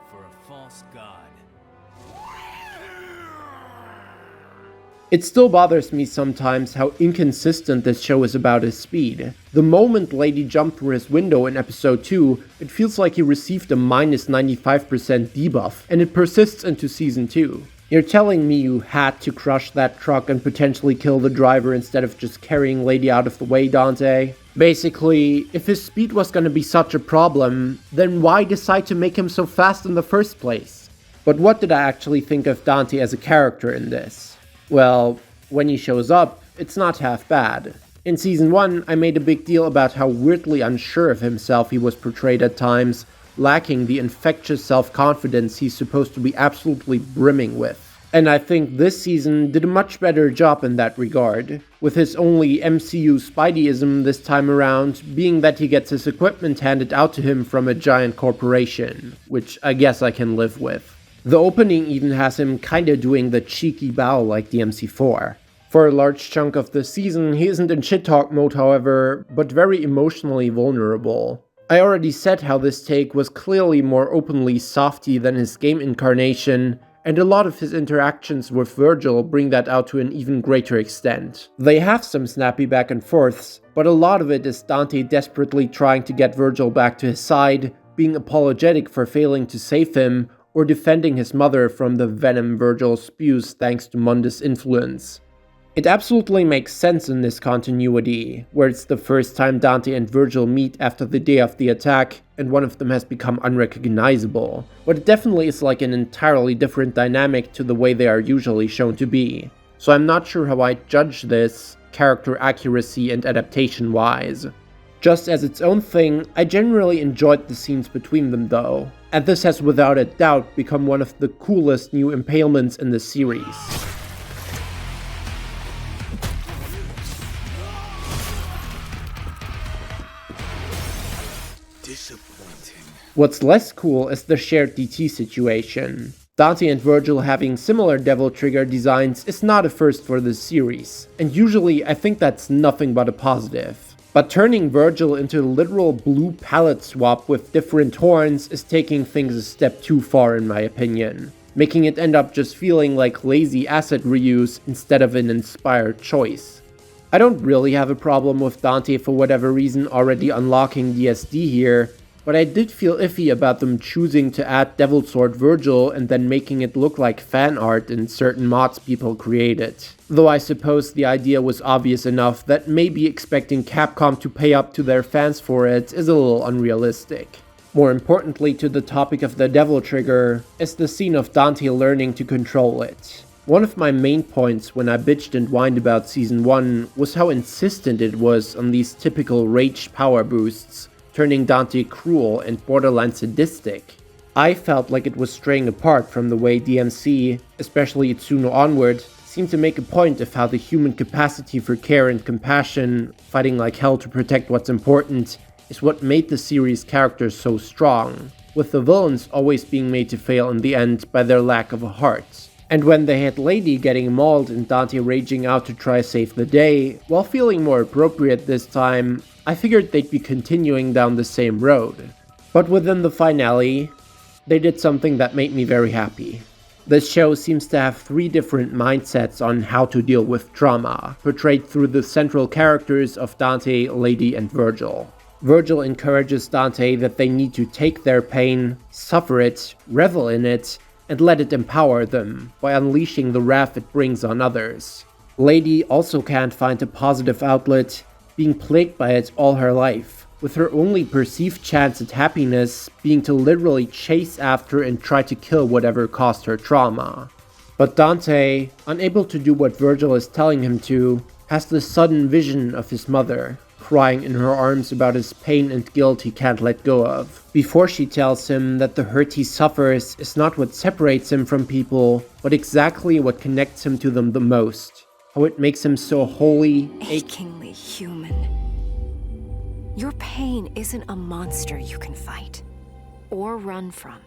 for a false god. It still bothers me sometimes how inconsistent this show is about his speed. The moment Lady jumped through his window in episode 2, it feels like he received a minus 95% debuff, and it persists into season 2. You're telling me you had to crush that truck and potentially kill the driver instead of just carrying Lady out of the way, Dante? Basically, if his speed was gonna be such a problem, then why decide to make him so fast in the first place? But what did I actually think of Dante as a character in this? Well, when he shows up, it's not half bad. In season 1, I made a big deal about how weirdly unsure of himself he was portrayed at times, lacking the infectious self-confidence he's supposed to be absolutely brimming with. And I think this season did a much better job in that regard, with his only MCU Spideyism this time around being that he gets his equipment handed out to him from a giant corporation, which I guess I can live with. The opening even has him kinda doing the cheeky bow like DMC4. For a large chunk of the season, he isn't in shit talk mode however, but very emotionally vulnerable. I already said how this take was clearly more openly softy than his game incarnation, and a lot of his interactions with Vergil bring that out to an even greater extent. They have some snappy back and forths, but a lot of it is Dante desperately trying to get Vergil back to his side, being apologetic for failing to save him, or defending his mother from the venom Vergil spews thanks to Mundus' influence. It absolutely makes sense in this continuity, where it's the first time Dante and Vergil meet after the day of the attack, and one of them has become unrecognizable, but it definitely is like an entirely different dynamic to the way they are usually shown to be. So I'm not sure how I'd judge this, character accuracy and adaptation wise. Just as its own thing, I generally enjoyed the scenes between them though, and this has without a doubt become one of the coolest new impalements in the series. Disappointing. What's less cool is the shared DT situation. Dante and Vergil having similar Devil Trigger designs is not a first for this series, and usually I think that's nothing but a positive. But turning Vergil into a literal blue palette swap with different horns is taking things a step too far in my opinion, making it end up just feeling like lazy asset reuse instead of an inspired choice. I don't really have a problem with Dante for whatever reason already unlocking DSD here, but I did feel iffy about them choosing to add Devil Sword Vergil and then making it look like fan art in certain mods people created. Though I suppose the idea was obvious enough that maybe expecting Capcom to pay up to their fans for it is a little unrealistic. More importantly to the topic of the Devil Trigger is the scene of Dante learning to control it. One of my main points when I bitched and whined about Season 1 was how insistent it was on these typical rage power boosts, turning Dante cruel and borderline sadistic. I felt like it was straying apart from the way DMC, especially Itsuno onward, seemed to make a point of how the human capacity for care and compassion, fighting like hell to protect what's important, is what made the series' characters so strong, with the villains always being made to fail in the end by their lack of a heart. And when they had Lady getting mauled and Dante raging out to try save the day, while feeling more appropriate this time, I figured they'd be continuing down the same road. But within the finale, they did something that made me very happy. This show seems to have 3 different mindsets on how to deal with trauma, portrayed through the central characters of Dante, Lady, and Vergil. Vergil encourages Dante that they need to take their pain, suffer it, revel in it, and let it empower them by unleashing the wrath it brings on others. Lady also can't find a positive outlet, being plagued by it all her life, with her only perceived chance at happiness being to literally chase after and try to kill whatever caused her trauma. But Dante, unable to do what Vergil is telling him to, has this sudden vision of his mother, crying in her arms about his pain and guilt he can't let go of, before she tells him that the hurt he suffers is not what separates him from people, but exactly what connects him to them the most. How it makes him so wholly, Achingly human. Your pain isn't a monster you can fight or run from.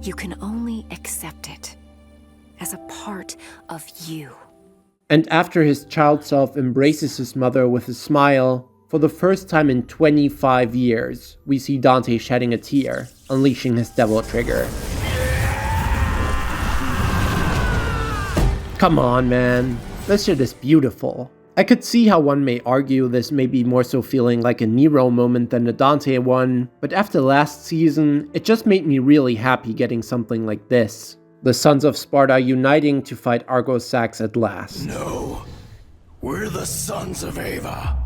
You can only accept it as a part of you. And after his child self embraces his mother with a smile, for the first time in 25 years, we see Dante shedding a tear, unleashing his Devil Trigger. Come on, man. This shit is beautiful. I could see how one may argue this may be more so feeling like a Nero moment than a Dante one, but after last season, it just made me really happy getting something like this. The Sons of Sparda uniting to fight Argosax at last. No, we're the Sons of Ava.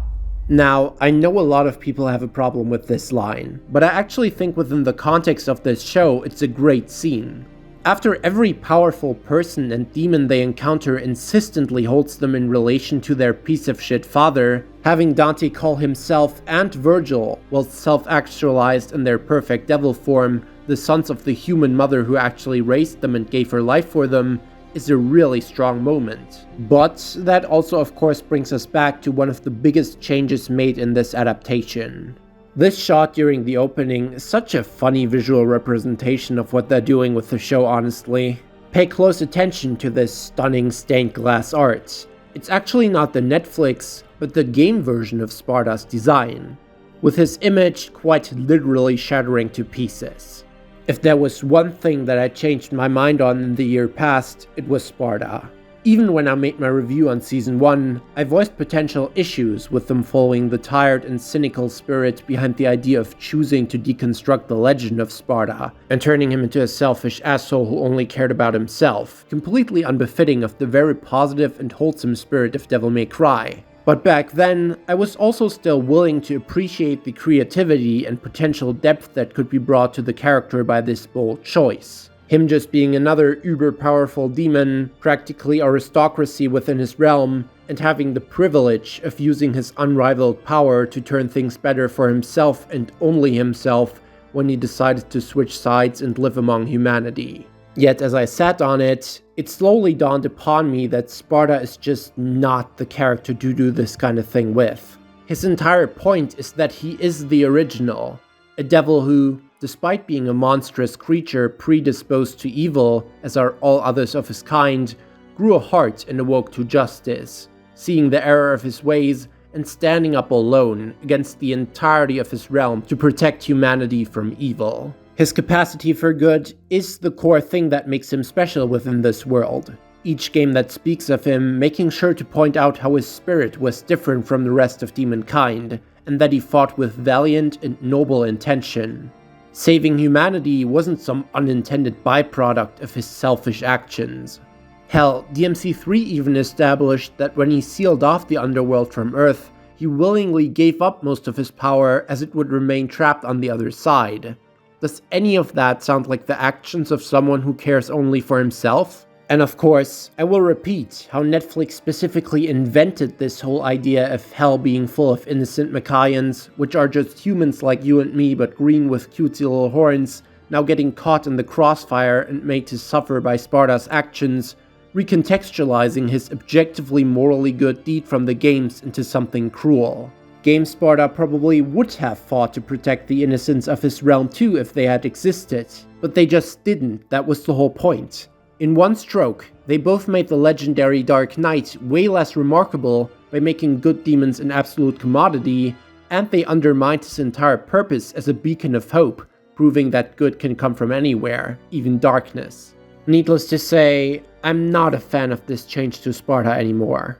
Now, I know a lot of people have a problem with this line, but I actually think within the context of this show, it's a great scene. After every powerful person and demon they encounter insistently holds them in relation to their piece of shit father, having Dante call himself and Vergil, while self-actualized in their perfect devil form, the sons of the human mother who actually raised them and gave her life for them, is a really strong moment. But that also of course brings us back to one of the biggest changes made in this adaptation. This shot during the opening is such a funny visual representation of what they're doing with the show, honestly. Pay close attention to this stunning stained glass art. It's actually not the Netflix, but the game version of Sparda's design. with his image quite literally shattering to pieces. If there was one thing that I changed my mind on in the year past, it was Sparda. Even when I made my review on Season 1, I voiced potential issues with them following the tired and cynical spirit behind the idea of choosing to deconstruct the legend of Sparda and turning him into a selfish asshole who only cared about himself, completely unbefitting of the very positive and wholesome spirit of Devil May Cry. But back then, I was also still willing to appreciate the creativity and potential depth that could be brought to the character by this bold choice. Him just being another uber-powerful demon, practically aristocracy within his realm, and having the privilege of using his unrivaled power to turn things better for himself and only himself when he decided to switch sides and live among humanity. Yet as I sat on it, it slowly dawned upon me that Sparda is just not the character to do this kind of thing with. His entire point is that he is the original, a devil who, despite being a monstrous creature predisposed to evil, as are all others of his kind, grew a heart and awoke to justice, seeing the error of his ways and standing up alone against the entirety of his realm to protect humanity from evil. His capacity for good is the core thing that makes him special within this world. Each game that speaks of him making sure to point out how his spirit was different from the rest of demonkind, and that he fought with valiant and noble intention. Saving humanity wasn't some unintended byproduct of his selfish actions. Hell, DMC3 even established that when he sealed off the underworld from Earth, he willingly gave up most of his power as it would remain trapped on the other side. Does any of that sound like the actions of someone who cares only for himself? And of course, I will repeat how Netflix specifically invented this whole idea of hell being full of innocent Machaians, which are just humans like you and me but green with cutesy little horns, now getting caught in the crossfire and made to suffer by Sparda's actions, recontextualizing his objectively morally good deed from the games into something cruel. Game Sparda probably would have fought to protect the innocence of his realm too if they had existed, but they just didn't. That was the whole point. In one stroke, they both made the legendary Dark Knight way less remarkable by making good demons an absolute commodity, and they undermined his entire purpose as a beacon of hope, proving that good can come from anywhere, even darkness. Needless to say, I'm not a fan of this change to Sparda anymore.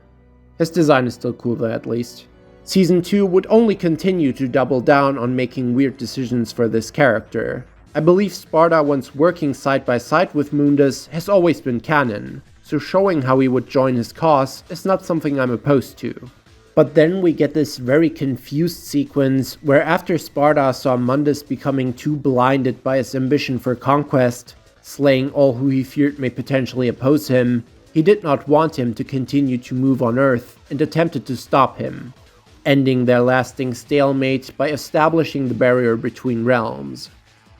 His design is still cool though, at least. Season 2 would only continue to double down on making weird decisions for this character. I believe Sparda, once working side by side with Mundus, has always been canon, so showing how he would join his cause is not something I'm opposed to. But then we get this very confused sequence where after Sparda saw Mundus becoming too blinded by his ambition for conquest, slaying all who he feared may potentially oppose him, he did not want him to continue to move on Earth and attempted to stop him, ending their lasting stalemate by establishing the barrier between realms.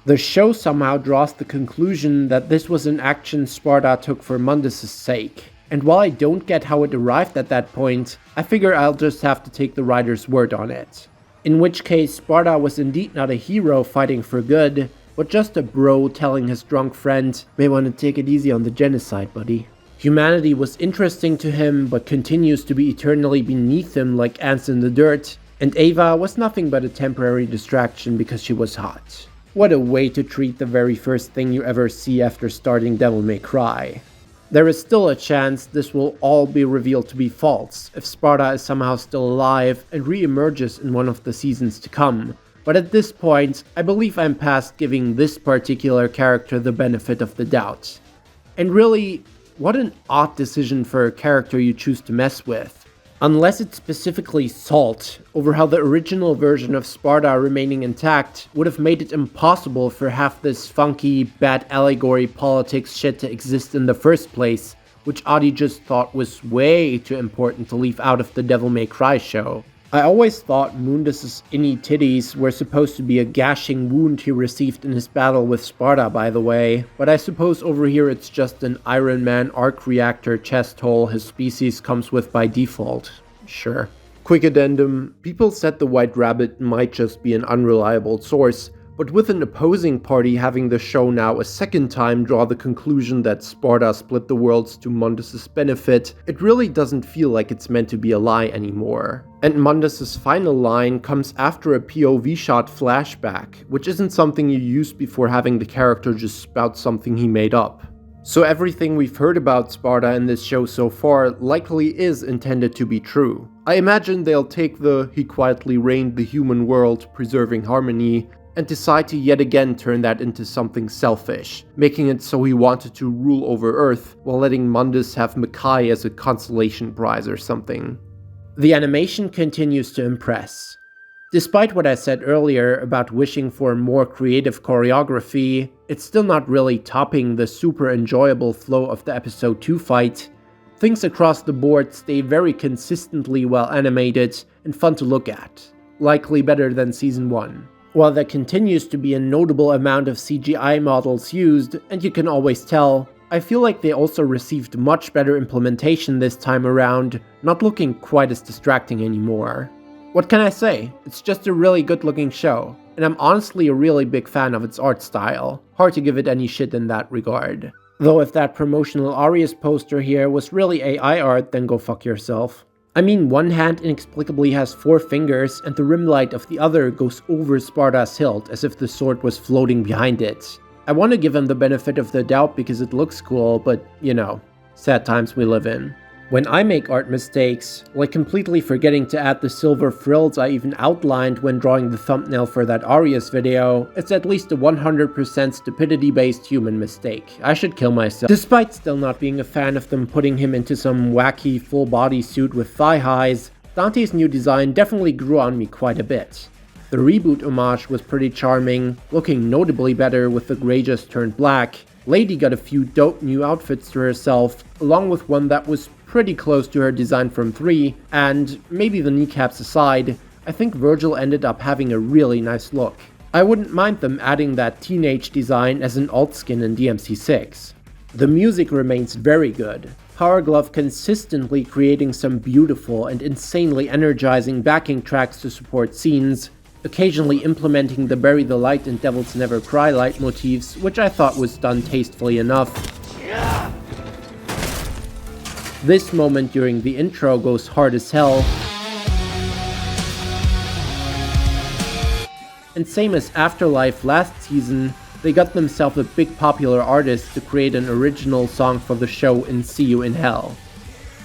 The show somehow draws the conclusion that this was an action Sparda took for Mundus' sake, and while I don't get how it arrived at that point, I figure I'll just have to take the writer's word on it. In which case, Sparda was indeed not a hero fighting for good, but just a bro telling his drunk friend, "May want to take it easy on the genocide, buddy." Humanity was interesting to him, but continues to be eternally beneath him like ants in the dirt, and Ava was nothing but a temporary distraction because she was hot. What a way to treat the very first thing you ever see after starting Devil May Cry. There is still a chance this will all be revealed to be false if Sparda is somehow still alive and re-emerges in one of the seasons to come, but at this point, I believe I'm past giving this particular character the benefit of the doubt. And really, what an odd decision for a character you choose to mess with. Unless it's specifically salt over how the original version of Sparda remaining intact would have made it impossible for half this funky, bad allegory politics shit to exist in the first place, which Adi just thought was way too important to leave out of the Devil May Cry show. I always thought Mundus' innie titties were supposed to be a gashing wound he received in his battle with Sparda, by the way, but I suppose over here it's just an Iron Man arc reactor chest hole his species comes with by default. Sure. Quick addendum, people said the White Rabbit might just be an unreliable source, but with an opposing party having the show now a second time draw the conclusion that Sparda split the worlds to Mundus' benefit, it really doesn't feel like it's meant to be a lie anymore. And Mundus' final line comes after a POV shot flashback, which isn't something you use before having the character just spout something he made up. So everything we've heard about Sparda in this show so far likely is intended to be true. I imagine they'll take the "he quietly reigned the human world, preserving harmony" and decide to yet again turn that into something selfish, making it so he wanted to rule over Earth while letting Mundus have Makai as a consolation prize or something. The animation continues to impress. Despite what I said earlier about wishing for more creative choreography, it's still not really topping the super enjoyable flow of the episode 2 fight. Things across the board stay very consistently well animated and fun to look at, likely better than season 1. While there continues to be a notable amount of CGI models used, and you can always tell, I feel like they also received much better implementation this time around, not looking quite as distracting anymore. What can I say? It's just a really good looking show, and I'm honestly a really big fan of its art style. Hard to give it any shit in that regard. Though if that promotional Arius poster here was really AI art, then go fuck yourself. I mean, one hand inexplicably has 4 fingers, and the rim light of the other goes over Sparda's hilt as if the sword was floating behind it. I want to give him the benefit of the doubt because it looks cool, but you know, sad times we live in. When I make art mistakes, like completely forgetting to add the silver frills I even outlined when drawing the thumbnail for that Arius video, it's at least a 100% stupidity-based human mistake. I should kill myself. Despite still not being a fan of them putting him into some wacky full body suit with thigh highs, Dante's new design definitely grew on me quite a bit. The reboot homage was pretty charming, looking notably better with the grey just turned black. Lady got a few dope new outfits to herself, along with one that was pretty close to her design from 3, and maybe the kneecaps aside, I think Vergil ended up having a really nice look. I wouldn't mind them adding that teenage design as an alt skin in DMC 6. The music remains very good. Power Glove consistently creating some beautiful and insanely energizing backing tracks to support scenes, occasionally implementing the Bury the Light and Devils Never Cry leitmotifs, which I thought was done tastefully enough. This moment during the intro goes hard as hell. And same as Afterlife last season, they got themselves a big popular artist to create an original song for the show in See You in Hell.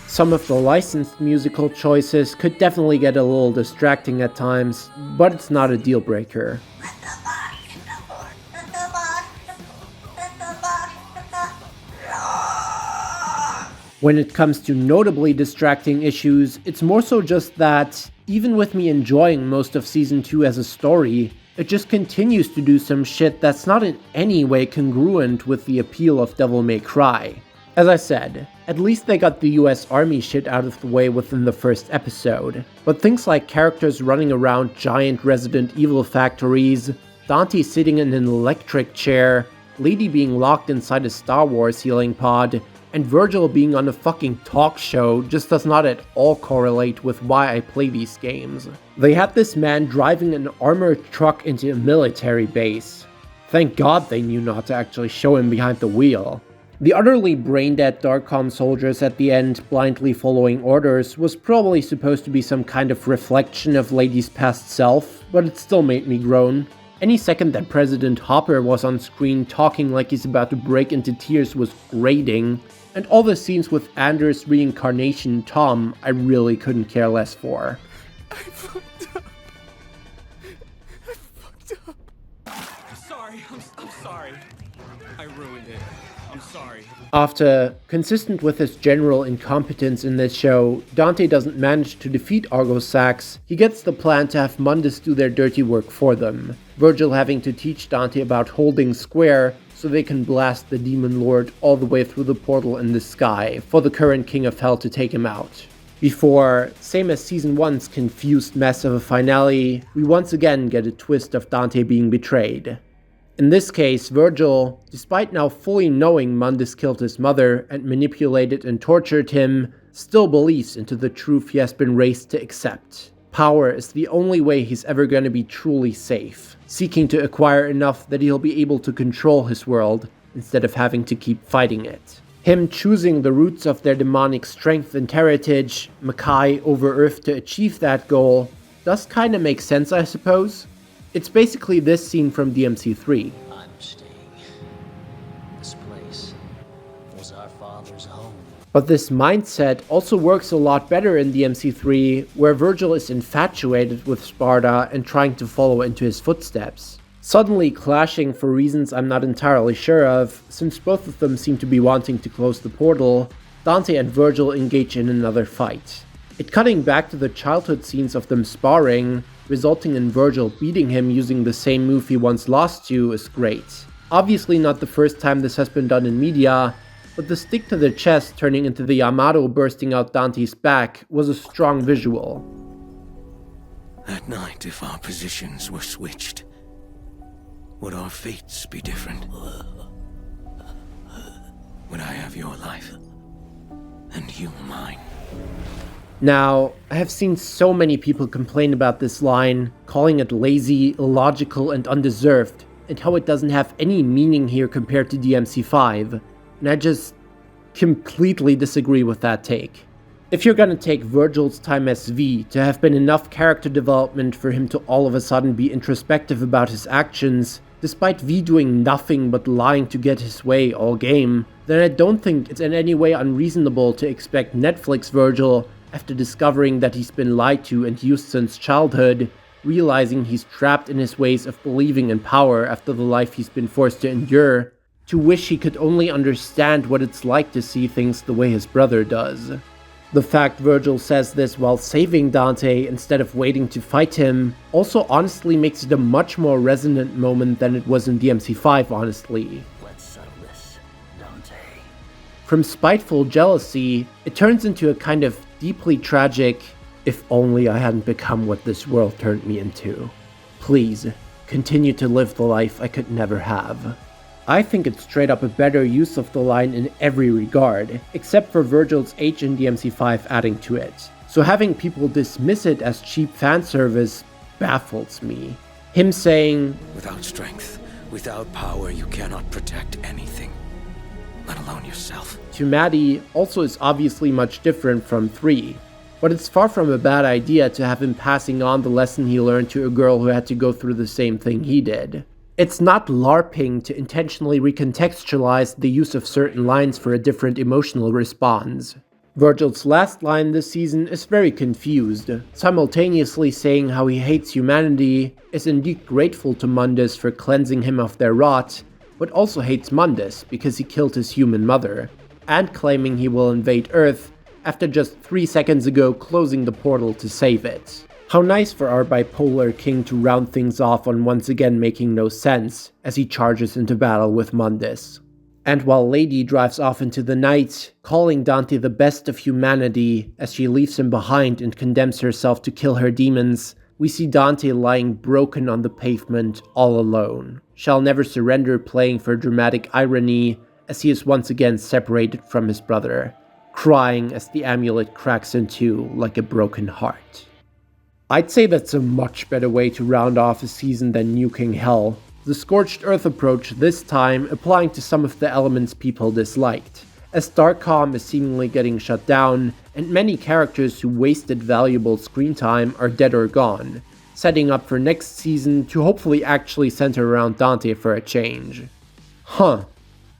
Some of the licensed musical choices could definitely get a little distracting at times, but it's not a deal breaker. When it comes to notably distracting issues, it's more so just that, even with me enjoying most of Season 2 as a story, it just continues to do some shit that's not in any way congruent with the appeal of Devil May Cry. As I said, at least they got the US Army shit out of the way within the first episode, but things like characters running around giant Resident Evil factories, Dante sitting in an electric chair, Lady being locked inside a Star Wars healing pod, and Vergil being on a fucking talk show just does not at all correlate with why I play these games. They had this man driving an armored truck into a military base. Thank God they knew not to actually show him behind the wheel. The utterly brain-dead Darkcom soldiers at the end blindly following orders was probably supposed to be some kind of reflection of Lady's past self, but it still made me groan. Any second that President Hopper was on screen talking like he's about to break into tears was grating, and all the scenes with Anders' reincarnation Tom I really couldn't care less for. I fucked up. I'm sorry. I'm sorry. I ruined it. I'm sorry. After, consistent with his general incompetence in this show, Dante doesn't manage to defeat Argosax, he gets the plan to have Mundus do their dirty work for them. Vergil having to teach Dante about holding square so they can blast the Demon Lord all the way through the portal in the sky for the current King of Hell to take him out. Before, same as Season 1's confused mess of a finale, we once again get a twist of Dante being betrayed. In this case, Vergil, despite now fully knowing Mundus killed his mother and manipulated and tortured him, still believes into the truth he has been raised to accept. power is the only way he's ever gonna be truly safe, seeking to acquire enough that he'll be able to control his world instead of having to keep fighting it. Him choosing the roots of their demonic strength and heritage, Makai over Earth to achieve that goal, does kinda make sense, I suppose. It's basically this scene from DMC3. I'm staying. This place was our father's home. But this mindset also works a lot better in DMC3, where Vergil is infatuated with Sparda and trying to follow into his footsteps. Suddenly clashing for reasons I'm not entirely sure of, since both of them seem to be wanting to close the portal, Dante and Vergil engage in another fight. It cutting back to the childhood scenes of them sparring, resulting in Vergil beating him using the same move he once lost to, is great. Obviously not the first time this has been done in media, but the stick to the chest turning into the Yamato bursting out Dante's back was a strong visual. At night, if our positions were switched, would our fates be different? Would I have your life, and you mine? Now, I have seen so many people complain about this line, calling it lazy, illogical, and undeserved, and how it doesn't have any meaning here compared to DMC5, and I just completely disagree with that take. If you're gonna take Vergil's time as V to have been enough character development for him to all of a sudden be introspective about his actions, despite V doing nothing but lying to get his way all game, then I don't think it's in any way unreasonable to expect Netflix Vergil, after discovering that he's been lied to and used since childhood, realizing he's trapped in his ways of believing in power after the life he's been forced to endure, to wish he could only understand what it's like to see things the way his brother does. The fact Vergil says this while saving Dante instead of waiting to fight him also honestly makes it a much more resonant moment than it was in DMC5, honestly. Let's settle this, Dante. From spiteful jealousy, it turns into a kind of deeply tragic, if only I hadn't become what this world turned me into. Please, continue to live the life I could never have. I think it's straight up a better use of the line in every regard, except for Vergil's H in DMC5 adding to it. So having people dismiss it as cheap fan service baffles me. Him saying, "Without strength, without power, you cannot protect anything, let alone yourself," to Maddie also is obviously much different from 3. But it's far from a bad idea to have him passing on the lesson he learned to a girl who had to go through the same thing he did. It's not Larping to intentionally recontextualize the use of certain lines for a different emotional response. Vergil's last line this season is very confused, simultaneously saying how he hates humanity, is indeed grateful to Mundus for cleansing him of their rot, but also hates Mundus because he killed his human mother, and claiming he will invade Earth after just 3 seconds ago closing the portal to save it. How nice for our bipolar king to round things off on once again making no sense, as he charges into battle with Mundus. And while Lady drives off into the night, calling Dante the best of humanity as she leaves him behind and condemns herself to kill her demons, we see Dante lying broken on the pavement all alone. Shall never surrender playing for dramatic irony as he is once again separated from his brother, crying as the amulet cracks in two like a broken heart. I'd say that's a much better way to round off a season than nuking hell. The Scorched Earth approach this time applying to some of the elements people disliked, as Starcom is seemingly getting shut down, and many characters who wasted valuable screen time are dead or gone, setting up for next season to hopefully actually center around Dante for a change.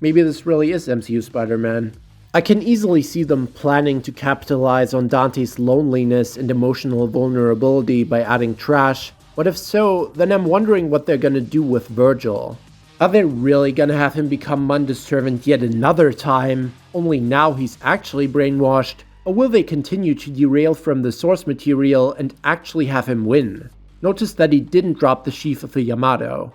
Maybe this really is MCU Spider-Man. I can easily see them planning to capitalize on Dante's loneliness and emotional vulnerability by adding trash, but if so, then I'm wondering what they're gonna do with Vergil. Are they really gonna have him become Mundus' servant yet another time, only now he's actually brainwashed, or will they continue to derail from the source material and actually have him win? Notice that he didn't drop the sheath of the Yamato.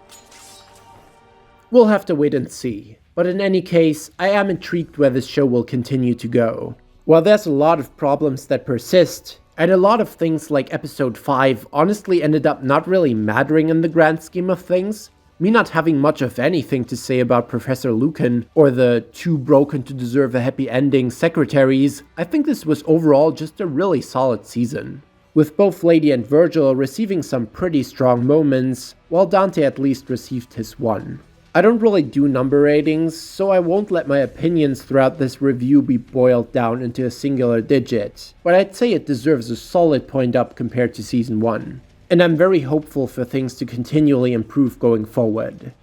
We'll have to wait and see. But in any case, I am intrigued where this show will continue to go. While there's a lot of problems that persist, and a lot of things like episode 5 honestly ended up not really mattering in the grand scheme of things, me not having much of anything to say about Professor Lucan or the too broken to deserve a happy ending secretaries, I think this was overall just a really solid season. with both Lady and Vergil receiving some pretty strong moments, while Dante at least received his one. I don't really do number ratings, so I won't let my opinions throughout this review be boiled down into a singular digit, but I'd say it deserves a solid point up compared to Season 1. And I'm very hopeful for things to continually improve going forward.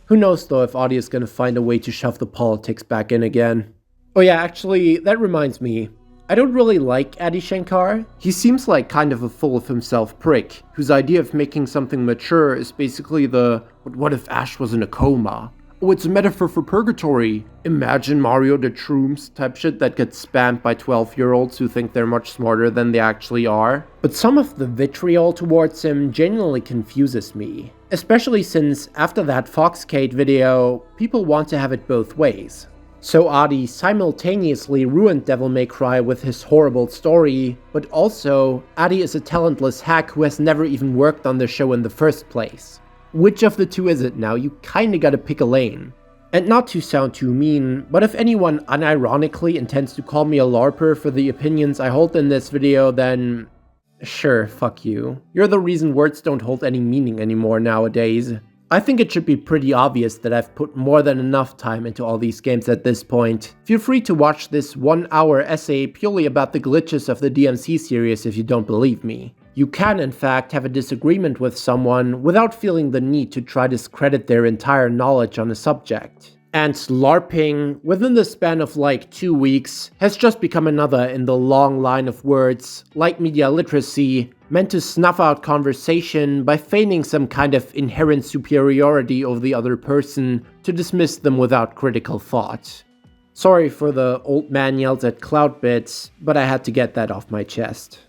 Who knows though if Audio's gonna find a way to shove the politics back in again. Oh yeah, actually, that reminds me. I don't really like Adi Shankar. He seems like kind of a full of himself prick, whose idea of making something mature is basically the, but what if Ash was in a coma? Oh, it's a metaphor for purgatory. Imagine Mario the Shrooms type shit that gets spammed by 12-year-olds who think they're much smarter than they actually are. But some of the vitriol towards him genuinely confuses me. Especially since, after that Foxcade video, people want to have it both ways. So Adi simultaneously ruined Devil May Cry with his horrible story, but also, Adi is a talentless hack who has never even worked on the show in the first place. Which of the two is it now? You kinda gotta pick a lane. And not to sound too mean, but if anyone unironically intends to call me a LARPer for the opinions I hold in this video, then sure, fuck you. You're the reason words don't hold any meaning anymore nowadays. I think it should be pretty obvious that I've put more than enough time into all these games at this point. Feel free to watch this 1-hour essay purely about the glitches of the DMC series if you don't believe me. You can in fact have a disagreement with someone without feeling the need to try to discredit their entire knowledge on a subject. And LARPing, within the span of like 2 weeks, has just become another in the long line of words, like media literacy, meant to snuff out conversation by feigning some kind of inherent superiority over the other person to dismiss them without critical thought. Sorry for the old man yells at cloud bits, but I had to get that off my chest.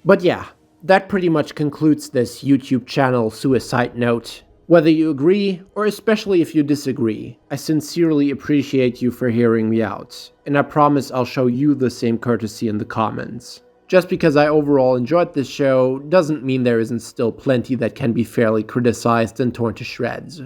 But yeah, that pretty much concludes this YouTube channel suicide note. Whether you agree, or especially if you disagree, I sincerely appreciate you for hearing me out, and I promise I'll show you the same courtesy in the comments. Just because I overall enjoyed this show doesn't mean there isn't still plenty that can be fairly criticized and torn to shreds.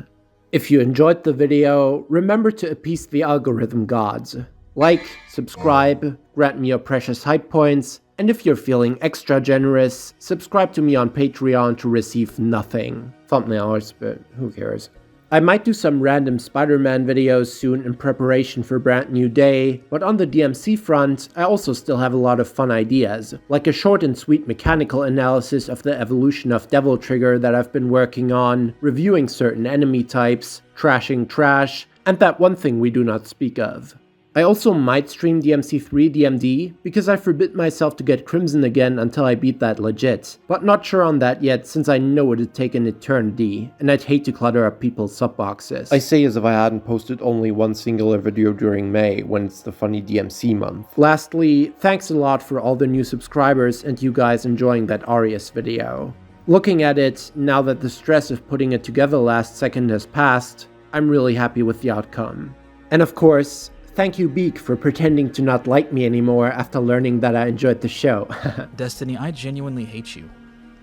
If you enjoyed the video, remember to appease the algorithm gods. Like, subscribe, grant me your precious hype points, and if you're feeling extra generous, subscribe to me on Patreon to receive nothing. Thumbnailers, but who cares. I might do some random Spider-Man videos soon in preparation for Brand New Day, but on the DMC front, I also still have a lot of fun ideas, like a short and sweet mechanical analysis of the evolution of Devil Trigger that I've been working on, reviewing certain enemy types, trashing trash, and that one thing we do not speak of. I also might stream DMC3 DMD, because I forbid myself to get Crimson again until I beat that legit, but not sure on that yet since I know it'd take an eternity, and I'd hate to clutter up people's subboxes. I say as if I hadn't posted only one singular video during May, when it's the funny DMC month. Lastly, thanks a lot for all the new subscribers and you guys enjoying that Arius video. Looking at it, now that the stress of putting it together last second has passed, I'm really happy with the outcome. And of course, thank you, BeeG, for pretending to not like me anymore after learning that I enjoyed the show. Destiny, I genuinely hate you.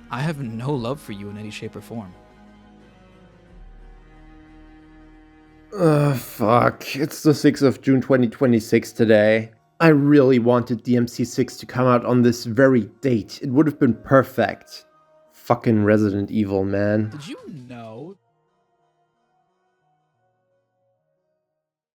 I have no love for you in any shape or form. Fuck. It's the 6th of June 2026 today. I really wanted DMC6 to come out on this very date. It would have been perfect. Fucking Resident Evil, man. Did you know